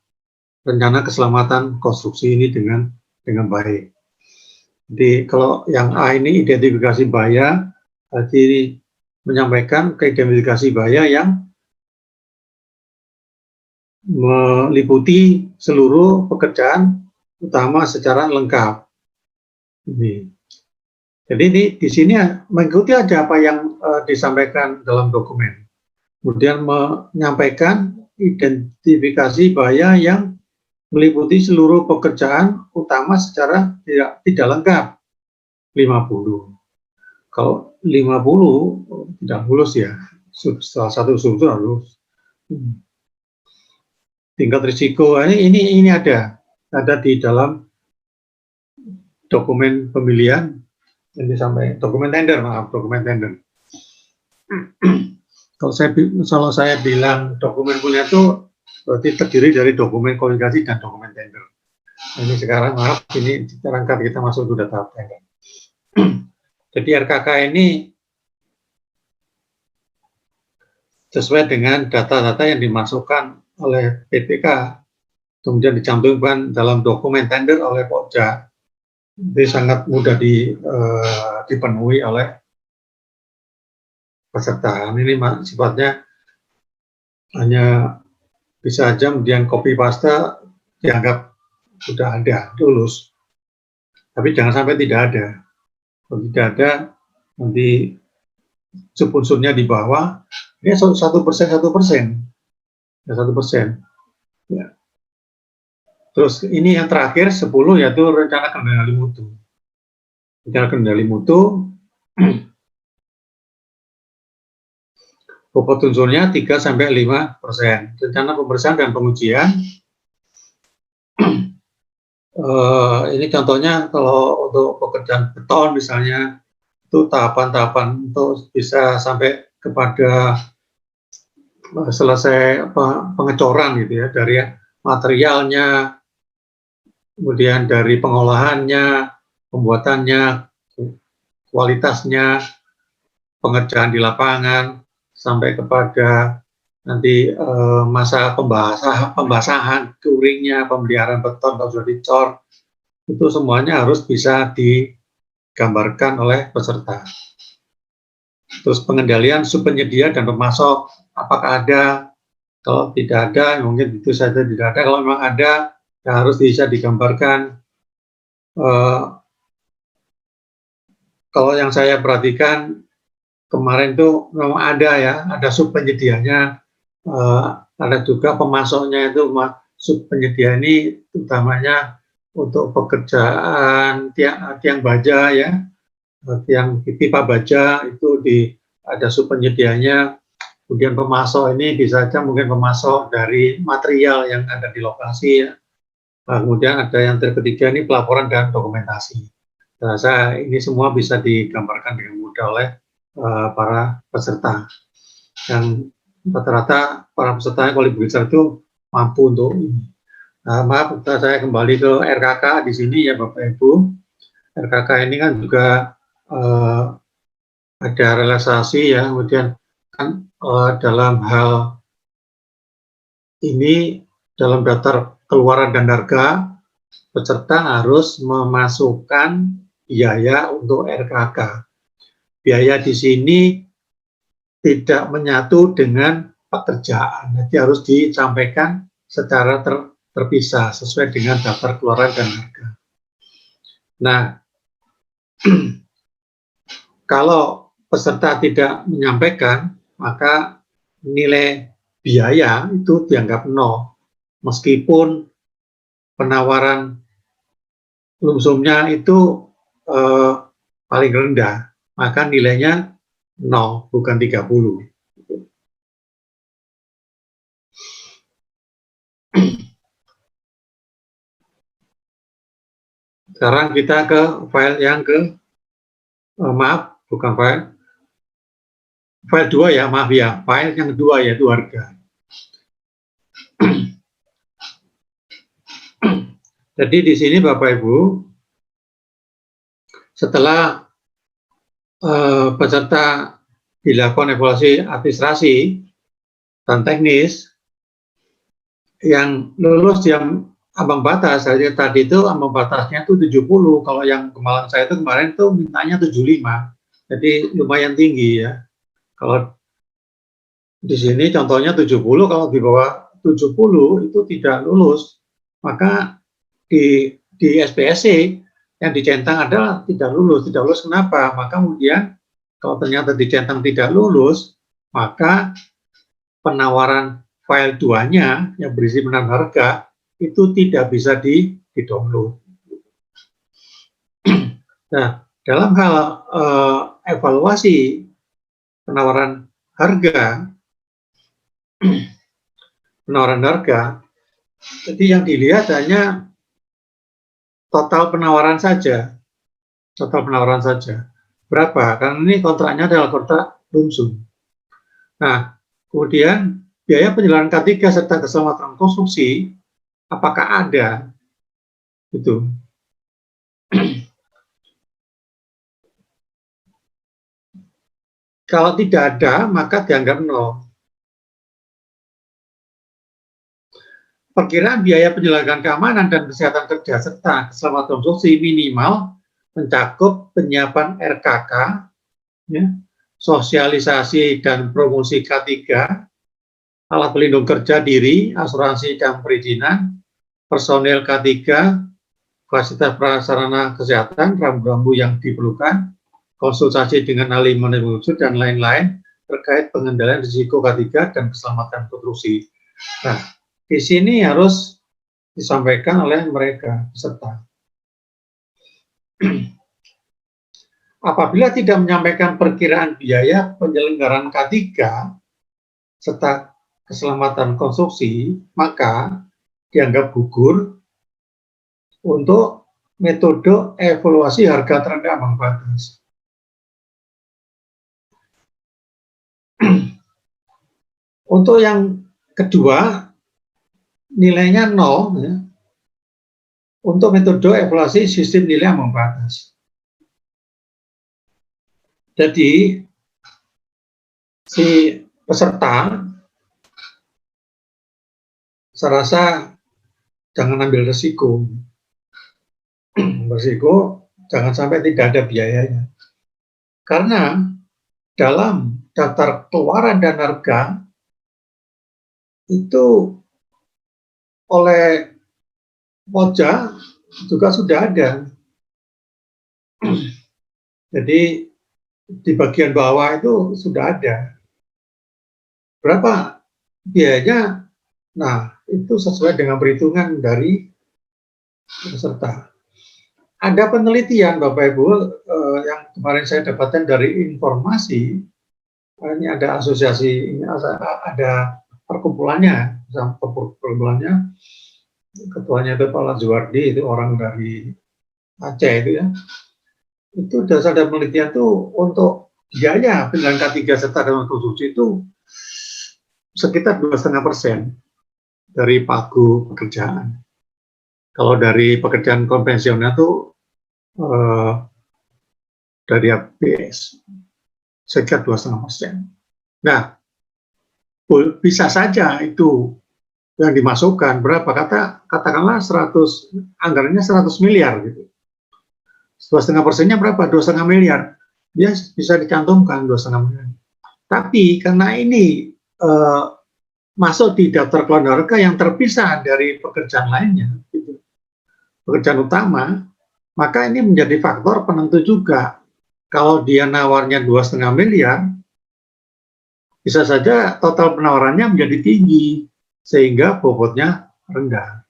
rencana keselamatan konstruksi ini dengan baik. Jadi kalau yang A ini identifikasi bahaya, jadi menyampaikan ke identifikasi bahaya yang meliputi seluruh pekerjaan utama secara lengkap. Ini. Jadi di sini mengikuti aja apa yang disampaikan dalam dokumen. Kemudian menyampaikan identifikasi bahaya yang meliputi seluruh pekerjaan utama secara tidak lengkap 50. Kalau 50 tidak lulus ya, salah satu sumber harus. Tingkat risiko ini ada di dalam dokumen pemilihan yang disampaikan, dokumen tender. Kalau saya bilang dokumen pemilihan itu berarti terdiri dari dokumen kualifikasi dan dokumen tender. Ini sekarang maaf, ini terangkat kita masuk sudah tahap tender. Jadi RKK ini sesuai dengan data-data yang dimasukkan oleh PPK, kemudian dicantumkan dalam dokumen tender oleh Pokja. Jadi sangat mudah dipenuhi oleh peserta. Ini sifatnya hanya bisa aja kemudian copy paste dianggap sudah ada, lulus. Tapi jangan sampai tidak ada. Kalau tidak ada, nanti sub-unsurnya di bawah, ini 1%. Ya, 1%. Ya. Terus ini yang terakhir 10 yaitu rencana kendali mutu. Rencana kendali mutu bobot unsurnya 3-5%. Rencana pemeriksaan dan pengujian ini contohnya kalau untuk pekerjaan beton misalnya itu tahapan-tahapan untuk bisa sampai kepada selesai pengecoran gitu ya, dari materialnya, kemudian dari pengolahannya, pembuatannya, kualitasnya, pengerjaan di lapangan, sampai kepada nanti masa pembasahan, curingnya, pemeliharaan beton kalau sudah dicor, itu semuanya harus bisa digambarkan oleh peserta. Terus pengendalian subpenyedia dan pemasok, apakah ada? Kalau tidak ada, mungkin itu saja tidak ada. Kalau memang ada, ya harus bisa digambarkan. Kalau yang saya perhatikan kemarin itu memang ada ya, ada subpenyedianya, ada juga pemasoknya itu subpenyedia ini utamanya untuk pekerjaan tiang baja ya. Yang pipa baja itu ada subpenyedianya, kemudian pemasok ini bisa saja mungkin pemasok dari material yang ada di lokasi ya. Kemudian ada yang ketiga ini pelaporan dan dokumentasi. Saya rasa ini semua bisa digambarkan dengan mudah oleh para peserta. Yang rata-rata para peserta yang kualifikasi itu mampu untuk ini. Maaf, saya kembali ke RKK di sini ya Bapak Ibu. RKK ini kan juga ada realisasi ya, kemudian kan dalam hal ini dalam daftar keluaran dan harga peserta harus memasukkan biaya untuk RKK. Biaya di sini tidak menyatu dengan pekerjaan, jadi harus disampaikan secara terpisah sesuai dengan daftar keluaran dan harga. Nah, kalau peserta tidak menyampaikan, maka nilai biaya itu dianggap nol, meskipun penawaran lumsumnya itu paling rendah, maka nilainya 0, bukan 30. Sekarang kita ke file yang maaf, bukan file 2 ya, maaf ya, file yang kedua yaitu harga. Jadi di sini Bapak Ibu, setelah peserta dilakukan evaluasi administrasi dan teknis, yang lulus yang ambang batas, tadi itu ambang batasnya itu 70, kalau yang kemarin saya itu kemarin itu mintanya 75, jadi lumayan tinggi ya. Kalau di sini contohnya 70, kalau di bawah 70 itu tidak lulus, maka di SPSC yang dicentang adalah tidak lulus. Tidak lulus kenapa? Maka kemudian kalau ternyata dicentang tidak lulus, maka penawaran file 2-nya yang berisi penawaran harga itu tidak bisa di-download. Nah, dalam hal evaluasi penawaran harga, jadi yang dilihat hanya total penawaran saja. Berapa? Karena ini kontraknya adalah kontrak lumsum. Nah, kemudian biaya penyelenggaraan K3 serta keselamatan konstruksi, apakah ada? Itu. Kalau tidak ada, maka dianggap nol. Perkiraan biaya penyelenggaraan keamanan dan kesehatan kerja serta keselamatan konstruksi minimal mencakup penyiapan RKK, ya, sosialisasi dan promosi K3, alat pelindung kerja diri, asuransi dan perizinan, personel K3, fasilitas prasarana kesehatan, rambu-rambu yang diperlukan, konsultasi dengan ahli manajemen dan lain-lain terkait pengendalian risiko K3 dan keselamatan konstruksi. Nah, di sini harus disampaikan oleh mereka peserta. Apabila tidak menyampaikan perkiraan biaya penyelenggaraan K3 serta keselamatan konstruksi, maka dianggap gugur untuk metode evaluasi harga terendah ambang batas. Untuk yang kedua, nilainya 0 ya, untuk metode evaluasi sistem nilai ambang batas. Jadi si peserta saya rasa jangan ambil resiko. Jangan sampai tidak ada biayanya. Karena dalam daftar keluaran dan harga itu oleh Moja juga sudah ada. Jadi di bagian bawah itu sudah ada. Berapa biayanya? Nah, itu sesuai dengan perhitungan dari peserta. Ada penelitian Bapak Ibu yang kemarin saya dapatkan dari informasi, ini ada asosiasi, ini ada perkumpulannya, ketuanya itu Pak Lazuardi, itu orang dari Aceh itu ya. Itu dasar dan penelitian itu untuk biaya penyelenggaraan K3 serta dengan konstruksi itu sekitar 2,5% dari pagu pekerjaan. Kalau dari pekerjaan konvensional itu dari ABS sekitar 2,5%. Nah, bisa saja itu yang dimasukkan berapa, katakanlah 100, anggarannya 100 miliar gitu. 2,5%-nya berapa? 2,5 miliar. Dia bisa dicantumkan 2,5 miliar. Tapi karena ini masuk di daftar keluaran harga yang terpisah dari pekerjaan lainnya, gitu, pekerjaan utama, maka ini menjadi faktor penentu juga. Kalau dia nawarnya 2,5 miliar, bisa saja total penawarannya menjadi tinggi, sehingga bobotnya rendah.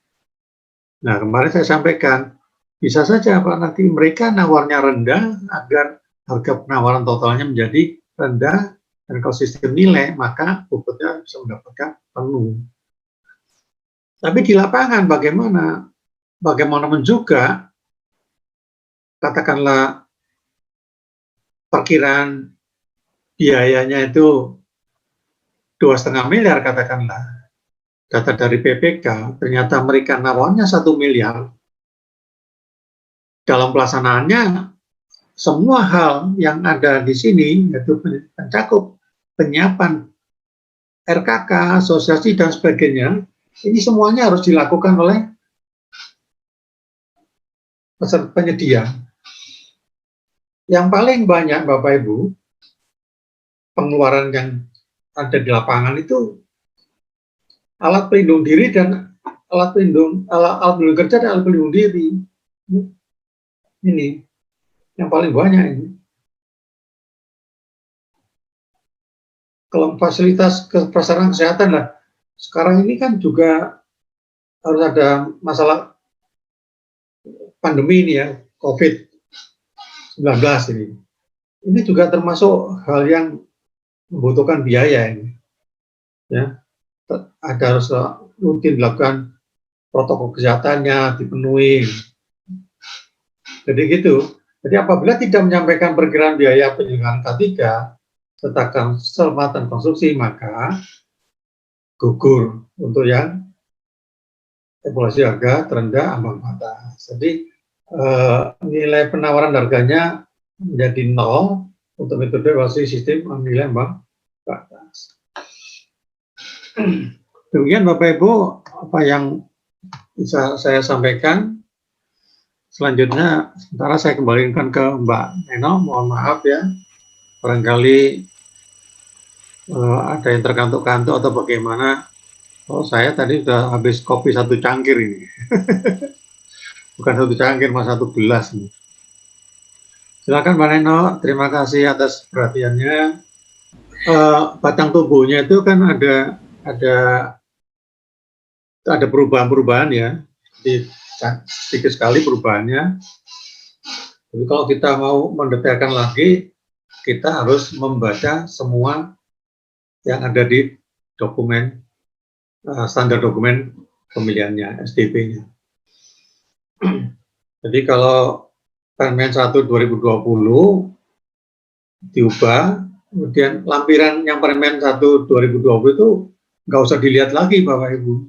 Nah, kemarin saya sampaikan, bisa saja Pak, nanti mereka nawarnya rendah agar harga penawaran totalnya menjadi rendah, dan kalau sistem nilai, maka bobotnya bisa mendapatkan penuh. Tapi di lapangan bagaimana? Bagaimanapun juga, katakanlah perkiraan biayanya itu 2,5 miliar katakanlah, data dari PPK, ternyata mereka nawarnya 1 miliar, dalam pelaksanaannya semua hal yang ada di sini, yaitu mencakup penyiapan RKK, asosiasi, dan sebagainya, ini semuanya harus dilakukan oleh penyedia. Yang paling banyak, Bapak Ibu, pengeluaran yang ada di lapangan itu alat pelindung diri dan alat pelindung kerja dan alat pelindung diri. Ini yang paling banyak ini. Kalau fasilitas prasarana kesehatan lah, sekarang ini kan juga harus ada masalah pandemi ini ya, COVID-19 ini. Ini juga termasuk hal yang membutuhkan biaya ini. Ya, ada harus rutin dilakukan protokol kesehatannya dipenuhi. Jadi gitu. Jadi apabila tidak menyampaikan perkiraan biaya penyelenggaraan K3 serta keselamatan konstruksi, maka gugur untuk yang evaluasi harga terendah ambang batas. Jadi nilai penawaran harganya menjadi 0 untuk metode evaluasi sistem nilai ambang batas. Demikian Bapak Ibu apa yang bisa saya sampaikan. Selanjutnya sementara saya kembalikan ke Mbak Neno, mohon maaf ya, barangkali ada yang terkantuk-kantuk atau bagaimana. Oh, saya tadi sudah habis kopi 1 cangkir ini. Bukan 1 cangkir, mas 1 gelas nih. Silakan Mbak Neno, terima kasih atas perhatiannya. Batang tubuhnya itu kan ada perubahan-perubahan ya, sedikit sekali perubahannya. Jadi kalau kita mau mendetailkan lagi, kita harus membaca semua yang ada di dokumen standar dokumen pemilihannya, SDP-nya. Jadi kalau Permen 1 2020 diubah, kemudian lampiran yang Permen 1 2020 itu nggak usah dilihat lagi Bapak Ibu.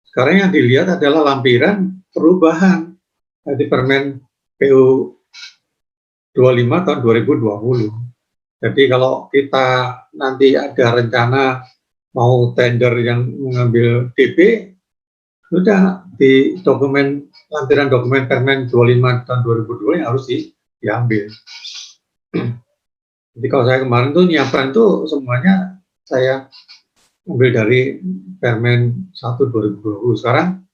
Sekarang yang dilihat adalah lampiran perubahan di Permen PU 25 tahun 2020. Jadi kalau kita nanti ada rencana mau tender yang mengambil DP, sudah di dokumen lampiran dokumen Permen 25 tahun 2020 yang harus diambil. Jadi kalau saya kemarin tuh nyiapkan tuh semuanya saya ambil dari Permen 1 2020. Sekarang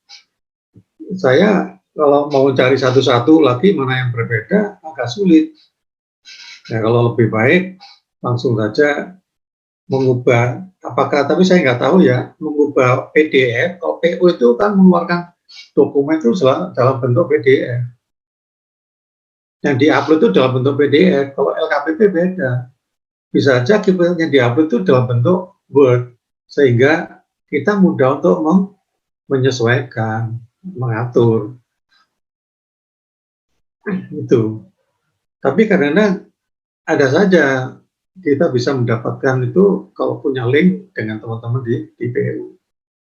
saya kalau mau cari satu-satu lagi mana yang berbeda agak sulit. Nah, kalau lebih baik langsung saja mengubah, apakah, tapi saya nggak tahu ya, mengubah PDF. Kalau PU itu kan mengeluarkan dokumen itu dalam bentuk PDF. Yang diupload itu dalam bentuk PDF. Kalau LKPP beda. Bisa saja yang diupload itu dalam bentuk Word. Sehingga kita mudah untuk menyesuaikan, mengatur. Itu. Tapi karena ada saja kita bisa mendapatkan itu kalau punya link dengan teman-teman di PU.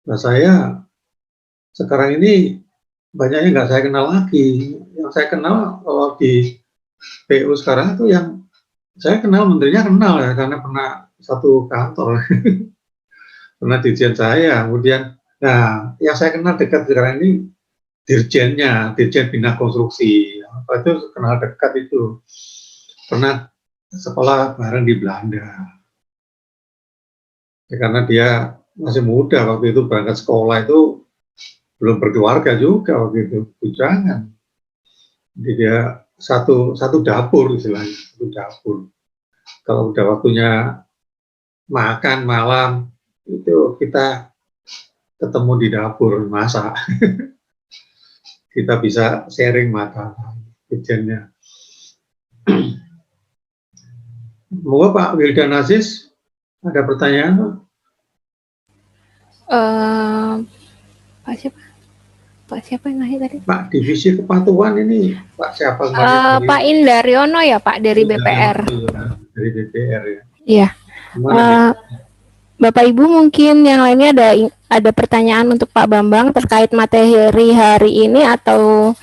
Nah saya sekarang ini banyaknya nggak saya kenal lagi. Yang saya kenal kalau di PU sekarang itu yang saya kenal menterinya kenal ya karena pernah satu kantor. Pernah dirjen saya. Kemudian, nah yang saya kenal dekat sekarang ini dirjennya, Dirjen Bina Konstruksi. Apa itu kenal dekat itu. Pernah sekolah bareng di Belanda. Ya, karena dia masih muda waktu itu berangkat sekolah itu belum berkeluarga juga waktu itu, bujangan. Jadi dia satu dapur istilahnya, satu dapur. Kalau udah waktunya makan malam itu kita ketemu di dapur masak. Kita bisa sharing makanan kitchennya. Moga Pak Wildan Aziz ada pertanyaan? Pak siapa? Pak siapa yang nanya tadi? Pak Divisi Kepatuhan ini Pak siapa kemarin Pak Indaryono ya Pak dari BPR. Dari BPR ya. Iya. Bapak Ibu mungkin yang lainnya ada pertanyaan untuk Pak Bambang terkait materi hari ini atau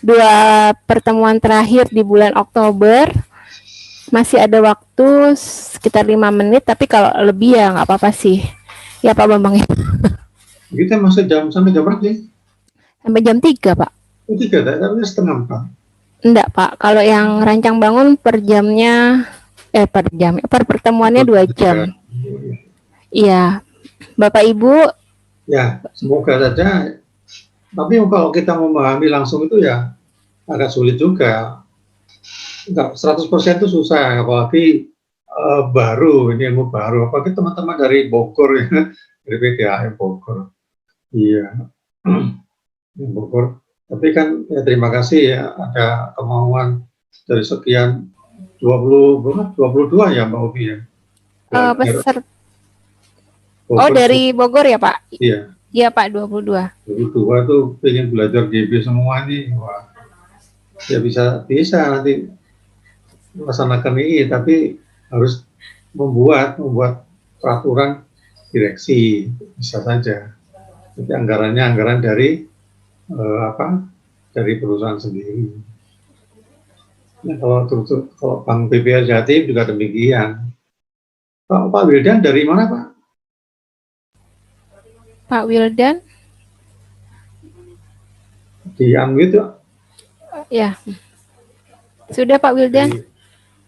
2 pertemuan terakhir di bulan Oktober. Masih ada waktu sekitar 5 menit, tapi kalau lebih ya nggak apa-apa sih. Ya Pak Bambang ya. Kita masih sampai jam berapa sih? Sampai jam 3 Pak. 3, tapi setengah 4. Enggak Pak, kalau yang rancang bangun per jamnya, per pertemuannya 2 jam. Iya, Bapak Ibu. Ya, semoga saja. Tapi kalau kita memahami langsung itu ya agak sulit juga. Enggak, 100% itu susah, apalagi baru, ini ilmu baru. Apalagi teman-teman dari Bogor ya, dari PDAM Bogor. Iya, Bogor. Tapi kan ya, terima kasih ya ada kemauan dari sekian 22 ya Mbak Ubi ya. Dari Bogor ya Pak? Iya. Iya Pak, 22. 22 tuh pengen belajar GB semua nih. Wah. Ya bisa nanti melaksanakan ini, tapi harus membuat peraturan direksi, bisa saja. Jadi anggarannya anggaran dari dari perusahaan sendiri. Nah, kalau Bank BPR Jatim juga demikian. Pak Wildan dari mana Pak? Pak Wildan? Di unmute ya? Ya. Sudah Pak Wildan?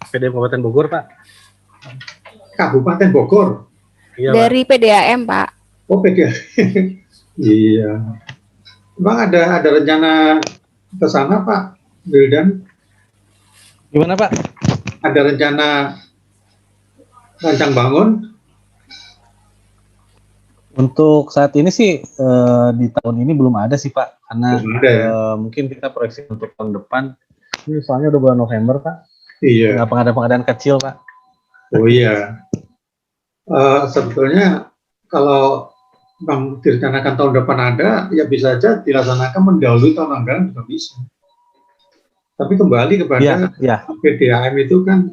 PDAM Kabupaten Bogor Pak. Kabupaten Bogor? Iya, dari Pak. PDAM Pak. Oh PDAM. Iya. Bang ada rencana ke sana Pak Wildan? Gimana Pak? Ada rencana rancang bangun? Untuk saat ini sih di tahun ini belum ada sih Pak, karena mungkin kita proyeksi untuk tahun depan. Ini soalnya udah bulan November Pak. Iya. Pengadaan kecil Pak. Oh iya. Sebetulnya kalau Bang direncanakan tahun depan ada, ya bisa saja dilaksanakan mendahului tahun anggaran juga bisa. Tapi kembali kepada PDAM itu kan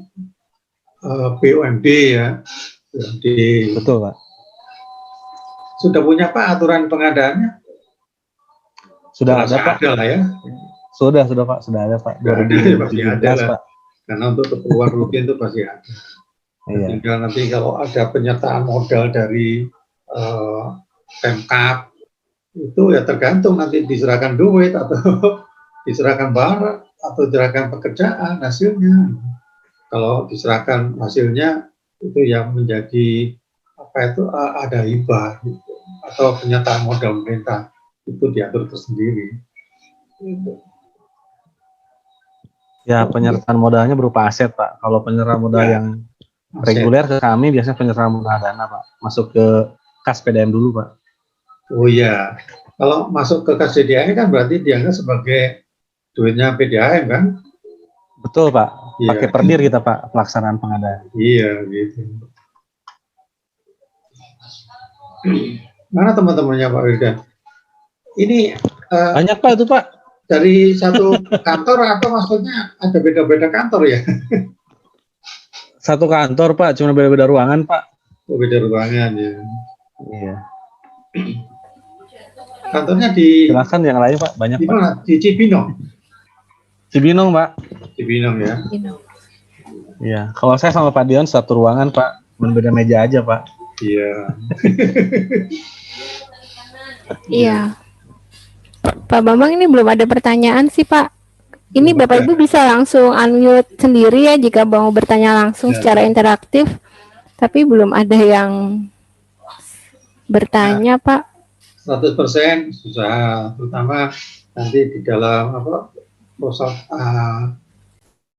BUMD ya. Betul Pak. Sudah punya Pak aturan pengadaannya? Sudah ada Pak. Ada lah ya. Sudah Pak, sudah ada Pak. 2017 Pak. Karena untuk keperluan rutin itu pasti ada. Iya. Tinggal nanti kalau ada penyertaan modal dari Pemkab itu ya tergantung nanti diserahkan duit atau diserahkan barang atau diserahkan pekerjaan hasilnya. Kalau diserahkan hasilnya itu yang menjadi ada hibah gitu. Atau penyertaan modal pemerintah itu diatur tersendiri. Gitu. Ya penyertaan modalnya berupa aset Pak. Kalau penyerahan modal yang reguler ke kami biasanya penyerahan modal dana Pak, masuk ke kas PDAM dulu Pak. Oh iya, kalau masuk ke kas PDAM kan berarti dianggap sebagai duitnya PDAM kan? Betul Pak, pakai perdir kita Pak pelaksanaan pengadaan. Iya gitu. Mana teman-temannya Pak Wildan? Ini banyak Pak itu Pak. Dari satu kantor atau maksudnya ada beda-beda kantor ya? Satu kantor Pak, cuma beda-beda ruangan Pak. Oh beda ruangan ya. Iya. Kantornya di. Silakan yang lain Pak, banyak di Pak. Mana? Di Cibinong. Cibinong Pak. Cibinong ya. Iya. Kalau saya sama Pak Dion satu ruangan Pak, beda meja aja Pak. Iya. Iya. Pak Bambang ini belum ada pertanyaan sih Pak. Ini Bapak Ibu bisa langsung unmute sendiri ya jika mau bertanya langsung secara interaktif. Tapi belum ada yang bertanya Pak. 100% susah, terutama nanti di dalam proses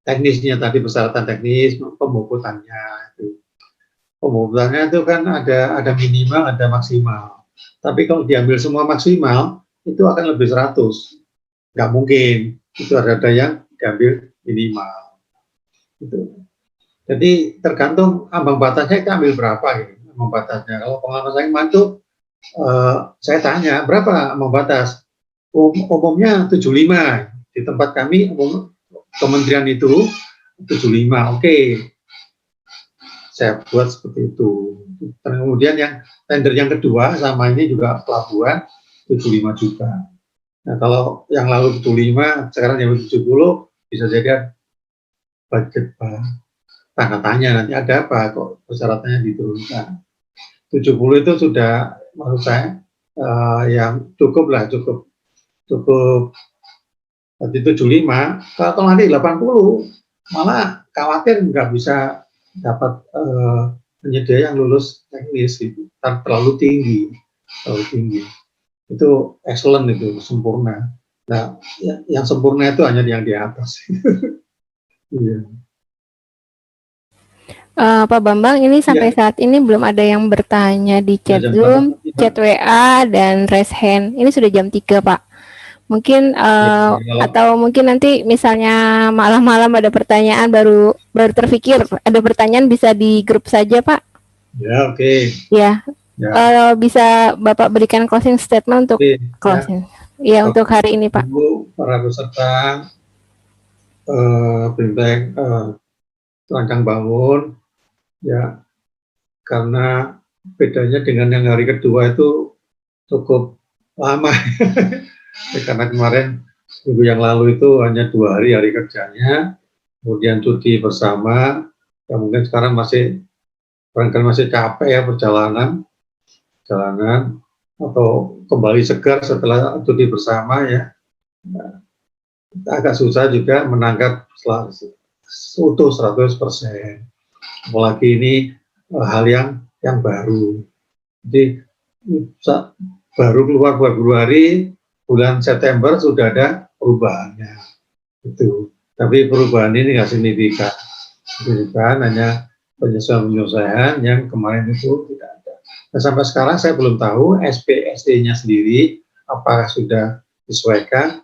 teknisnya tadi, persyaratan teknis, pemuputannya itu. Pemuputannya itu kan ada minimal, ada maksimal. Tapi kalau diambil semua maksimal, itu akan lebih 100. Nggak mungkin. Itu ada yang diambil minimal. Gitu. Jadi tergantung ambang batasnya kita ambil berapa gitu. Ambang batasnya. Kalau pengalaman saya kemarin itu saya tanya berapa ambang batas? umumnya 75 di tempat kami, kementerian itu 75. Oke, saya buat seperti itu. Kemudian yang tender yang kedua sama ini juga pelabuhan 75 juta. Nah, kalau yang lalu 75, sekarang yang 70, bisa jadi budget tanda tanya nanti ada apa kok persyaratannya diturunkan. 70 itu sudah menurut saya yang cukup tadi 75, kalau nanti 80 malah khawatir nggak bisa dapat penyedia yang lulus teknis itu terlalu tinggi itu excellent, itu sempurna. Nah yang sempurna itu hanya yang di atas. Iya. Pak Bambang, ini sampai saat ini belum ada yang bertanya di chat Zoom, chat WA, dan raise hand. Ini sudah jam 3, Pak. Mungkin atau mungkin nanti misalnya malam-malam ada pertanyaan baru terpikir ada pertanyaan, bisa di grup saja, Pak. Ya, oke. Ya. Bisa Bapak berikan closing statement untuk closing. Ya, untuk hari ini, Pak. Para peserta BIMTEK Rancang Bangun, ya, karena bedanya dengan yang hari kedua itu cukup lama. Karena kemarin minggu yang lalu itu hanya 2 hari kerjanya, kemudian cuti bersama, ya mungkin sekarang barangkali masih capek ya perjalanan atau kembali segar setelah cuti bersama ya. Nah, agak susah juga menangkap utuh 100%. Apalagi ini hal yang baru. Jadi baru keluar Februari, bulan September sudah ada perubahannya. Itu. Tapi perubahan ini nggak signifikan. Hanya penyesuaian yang kemarin itu tidak ada. Nah, sampai sekarang saya belum tahu SPSD-nya sendiri apakah sudah disesuaikan.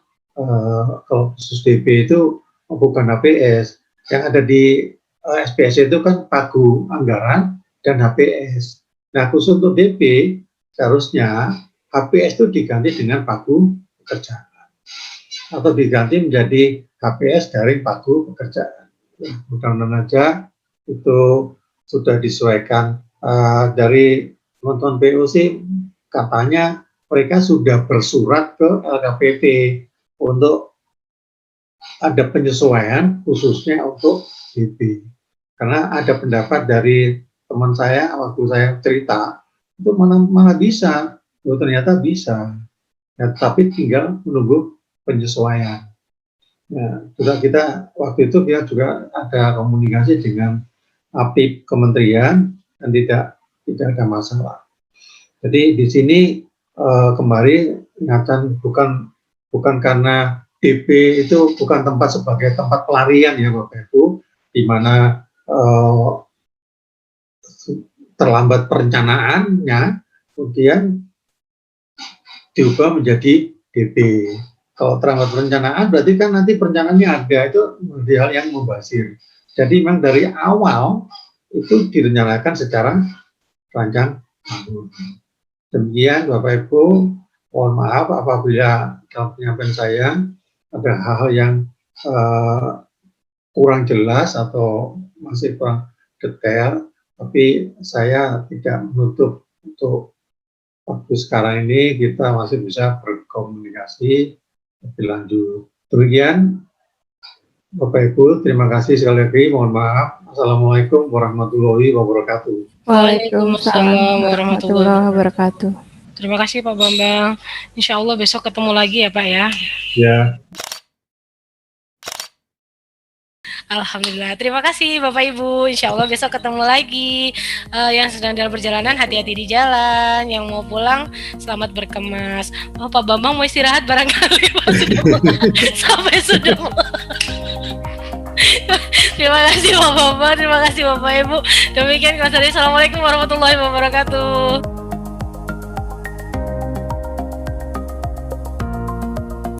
Kalau khusus DP itu bukan HPS. Yang ada di SPSD itu kan pagu anggaran dan HPS. Nah, khusus untuk DP seharusnya HPS itu diganti dengan pagu pekerjaan atau diganti menjadi HPS garing pagu pekerjaan. Mudah-mudahan aja itu sudah disesuaikan. Dari teman-teman POC katanya mereka sudah bersurat ke LKPP untuk ada penyesuaian khususnya untuk DP. Karena ada pendapat dari teman saya waktu saya cerita itu mana bisa, ternyata bisa. Ya, tapi tinggal menunggu penyesuaian. Ya, kita waktu itu kita juga ada komunikasi dengan APIP kementerian dan tidak ada masalah. Jadi di sini kembali ingatan bukan karena DP itu bukan tempat sebagai tempat pelarian ya Bapak Ibu, di mana terlambat perencanaannya kemudian diubah menjadi DP. Kalau terlambat perencanaan berarti kan nanti perencanaannya ada, itu hal yang mubazir. Jadi memang dari awal itu direncanakan secara rancang bangun. Demikian Bapak Ibu, mohon maaf apabila dalam penyampaian saya ada hal-hal yang kurang jelas atau masih kurang detail, tapi saya tidak menutup untuk waktu sekarang ini kita masih bisa berkomunikasi lebih lanjut. Demikian Bapak Ibu, terima kasih sekali lagi, mohon maaf. Assalamualaikum warahmatullahi wabarakatuh. Waalaikumsalam warahmatullahi wabarakatuh. Terima kasih Pak Bambang. Insya Allah besok ketemu lagi ya Pak ya. Ya. Alhamdulillah, terima kasih Bapak Ibu. Insya Allah besok ketemu lagi. Yang sedang dalam perjalanan hati-hati di jalan. Yang mau pulang selamat berkemas. Oh Pak Bambang mau istirahat barangkali Pak sudah sampai sudah. Terima kasih Pak Bambang, terima kasih Bapak Ibu. Demikian Assalamualaikum warahmatullahi wabarakatuh.